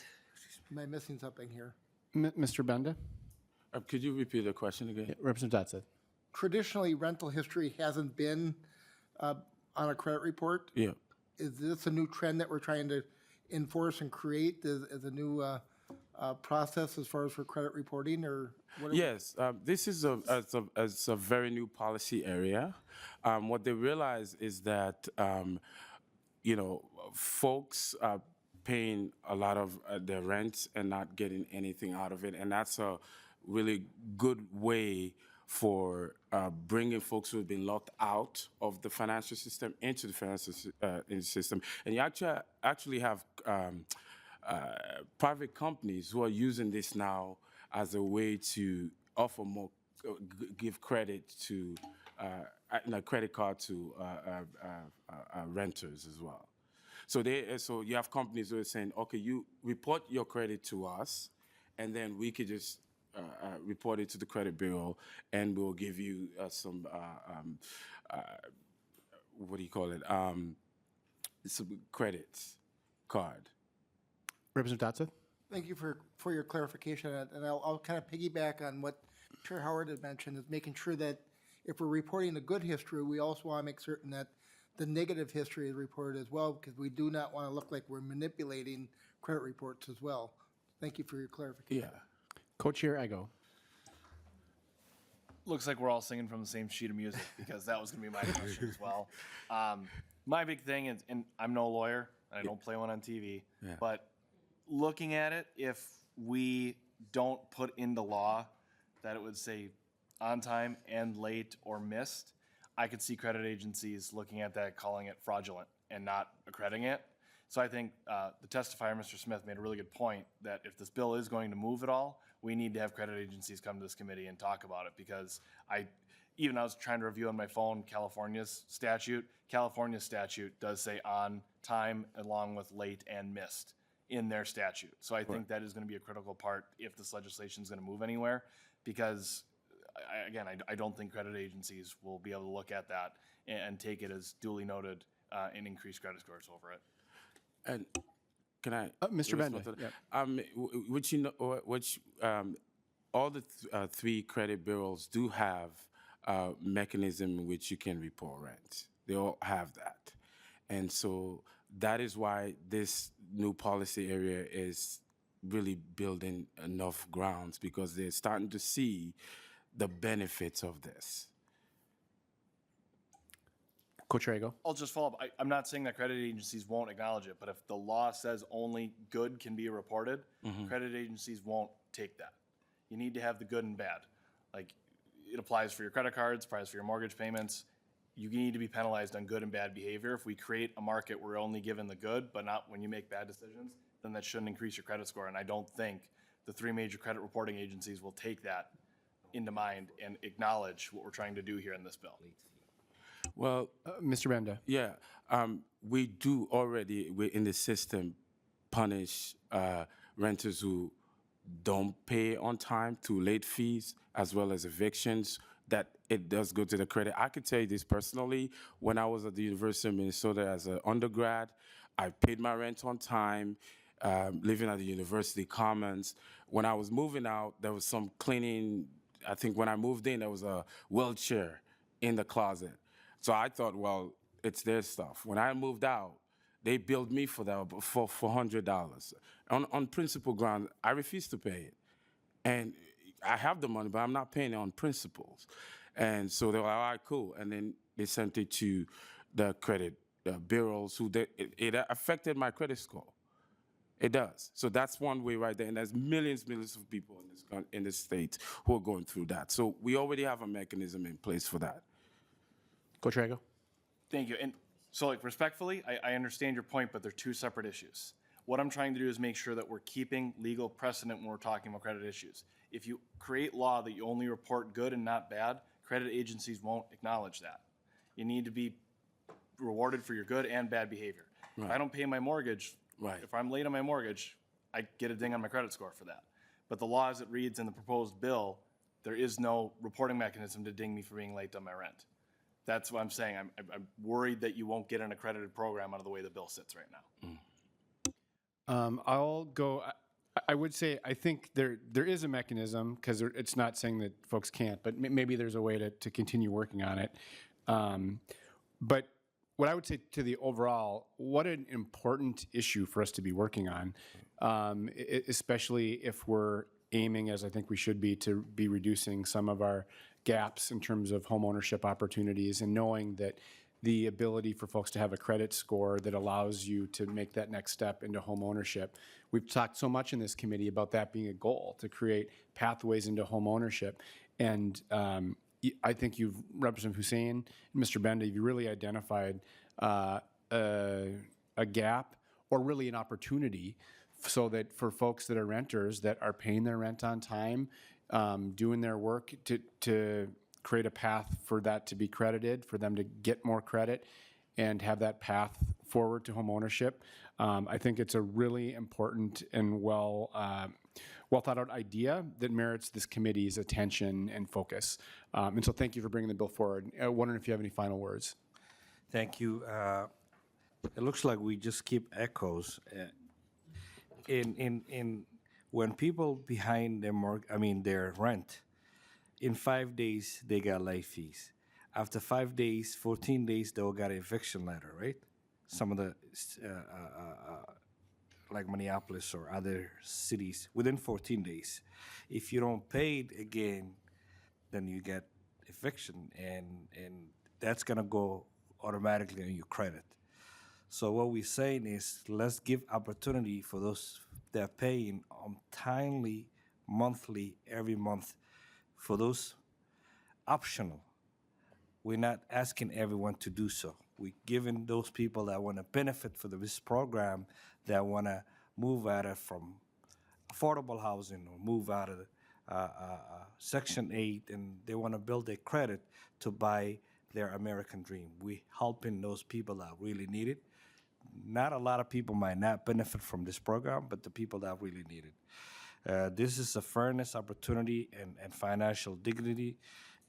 am I missing something here? Mr. Benda? Could you repeat the question again? Yeah, Representative Dotseth. Traditionally, rental history hasn't been on a credit report. Yeah. Is this a new trend that we're trying to enforce and create as a new process as far as for credit reporting, or what? Yes, this is a very new policy area. What they realize is that you know, folks are paying a lot of their rent and not getting anything out of it, and that's a really good way for bringing folks who have been locked out of the financial system into the financial system. And you actually have private companies who are using this now as a way to offer more, give credit to, credit card to renters as well. So you have companies who are saying, okay, you report your credit to us, and then we could just report it to the credit bureau, and we'll give you some, what do you call it? Some credits card. Representative Dotseth? Thank you for your clarification, and I'll kind of piggyback on what Chair Howard had mentioned, is making sure that if we're reporting the good history, we also want to make certain that the negative history is reported as well, because we do not want to look like we're manipulating credit reports as well. Thank you for your clarification. Yeah. Co-Chair Igo. Looks like we're all singing from the same sheet of music, because that was going to be my question as well. My big thing is, and I'm no lawyer, and I don't play one on TV, but looking at it, if we don't put in the law that it would say on time and late or missed, I could see credit agencies looking at that, calling it fraudulent and not accrediting it. So I think the testifier, Mr. Smith, made a really good point that if this bill is going to move at all, we need to have credit agencies come to this committee and talk about it, because I was trying to review on my phone California's statute. California's statute does say on time along with late and missed in their statute. So I think that is going to be a critical part if this legislation is going to move anywhere, because I don't think credit agencies will be able to look at that and take it as duly noted and increase credit scores over it. And can I? Mr. Benda, respond to that? Which you know, which all the three credit bureaus do have a mechanism in which you can report rent. They all have that, and so that is why this new policy area is really building enough grounds, because they're starting to see the benefits of this. Coach Rago. I'll just follow up. I'm not saying that credit agencies won't acknowledge it, but if the law says only good can be reported, credit agencies won't take that. You need to have the good and bad. Like, it applies for your credit cards, applies for your mortgage payments. You need to be penalized on good and bad behavior. If we create a market where we're only given the good, but not when you make bad decisions, then that shouldn't increase your credit score. And I don't think the three major credit reporting agencies will take that into mind and acknowledge what we're trying to do here in this bill. Well, Mr. Benda. yeah, we do already, in the system, punish renters who don't pay on time through late fees as well as evictions. That it does go to the credit. I could tell you this personally. When I was at the University of Minnesota as an undergrad, I paid my rent on time, living at the University Commons. When I was moving out, there was some cleaning. I think when I moved in, there was a wheelchair in the closet. So I thought, well, it's their stuff. When I moved out, they billed me for that for $400. On principal ground, I refused to pay it. And I have the money, but I'm not paying it on principles. And so they were like, all right, cool. And then they sent it to the credit bureaus, it affected my credit score. It does. So that's one way right there. And there's millions of people in this state who are going through that. So we already have a mechanism in place for that. Coach Rago. Thank you. And so, like, respectfully, I understand your point, but they're two separate issues. What I'm trying to do is make sure that we're keeping legal precedent when we're talking about credit issues. If you create law that you only report good and not bad, credit agencies won't acknowledge that. You need to be rewarded for your good and bad behavior. Right. If I don't pay my mortgage, Right. if I'm late on my mortgage, I get a ding on my credit score for that. But the law as it reads in the proposed bill, there is no reporting mechanism to ding me for being late on my rent. That's what I'm saying. I'm worried that you won't get an accredited program out of the way the bill sits right now. I'll go. I would say I think there is a mechanism, because it's not saying that folks can't, but maybe there's a way to continue working on it. But what I would say to the overall, what an important issue for us to be working on, especially if we're aiming, as I think we should be, to be reducing some of our gaps in terms of home ownership opportunities, and knowing that the ability for folks to have a credit score that allows you to make that next step into home ownership. We've talked so much in this committee about that being a goal, to create pathways into home ownership. And I think Representative Hussein and Mr. Benda, you've really identified a gap, or really an opportunity, so that for folks that are renters that are paying their rent on time, doing their work to create a path for that to be credited, for them to get more credit and have that path forward to home ownership. I think it's a really important and well thought out idea that merits this committee's attention and focus. And so thank you for bringing the bill forward. Wondering if you have any final words. Thank you. It looks like we just keep echoes. In when people behind their rent, in 5 days they got late fees. After 5 days, 14 days, they'll get an eviction letter, right? Some of the like Minneapolis or other cities, within 14 days. If you don't pay it again, then you get eviction, and that's gonna go automatically on your credit. So what we're saying is, let's give opportunity for those that are paying on timely, monthly, every month, for those optional. We're not asking everyone to do so. We're giving those people that want to benefit from this program, that want to move out of from affordable housing, or move out of Section 8, and they want to build their credit to buy their American dream. We're helping those people that really need it. Not a lot of people might not benefit from this program, but the people that really need it. This is a fairness, opportunity, and financial dignity,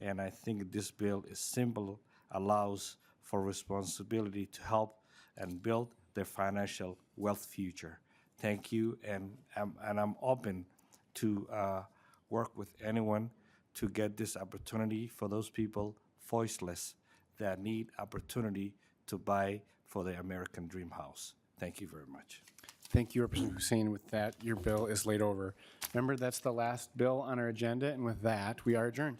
and I think this bill is simple, allows for responsibility to help and build their financial wealth future. Thank you, and I'm open to work with anyone to get this opportunity for those people voiceless that need opportunity to buy for their American dream house. Thank you very much. Thank you, Representative Hussein. With that, your bill is laid over. Remember, that's the last bill on our agenda, and with that, we are adjourned.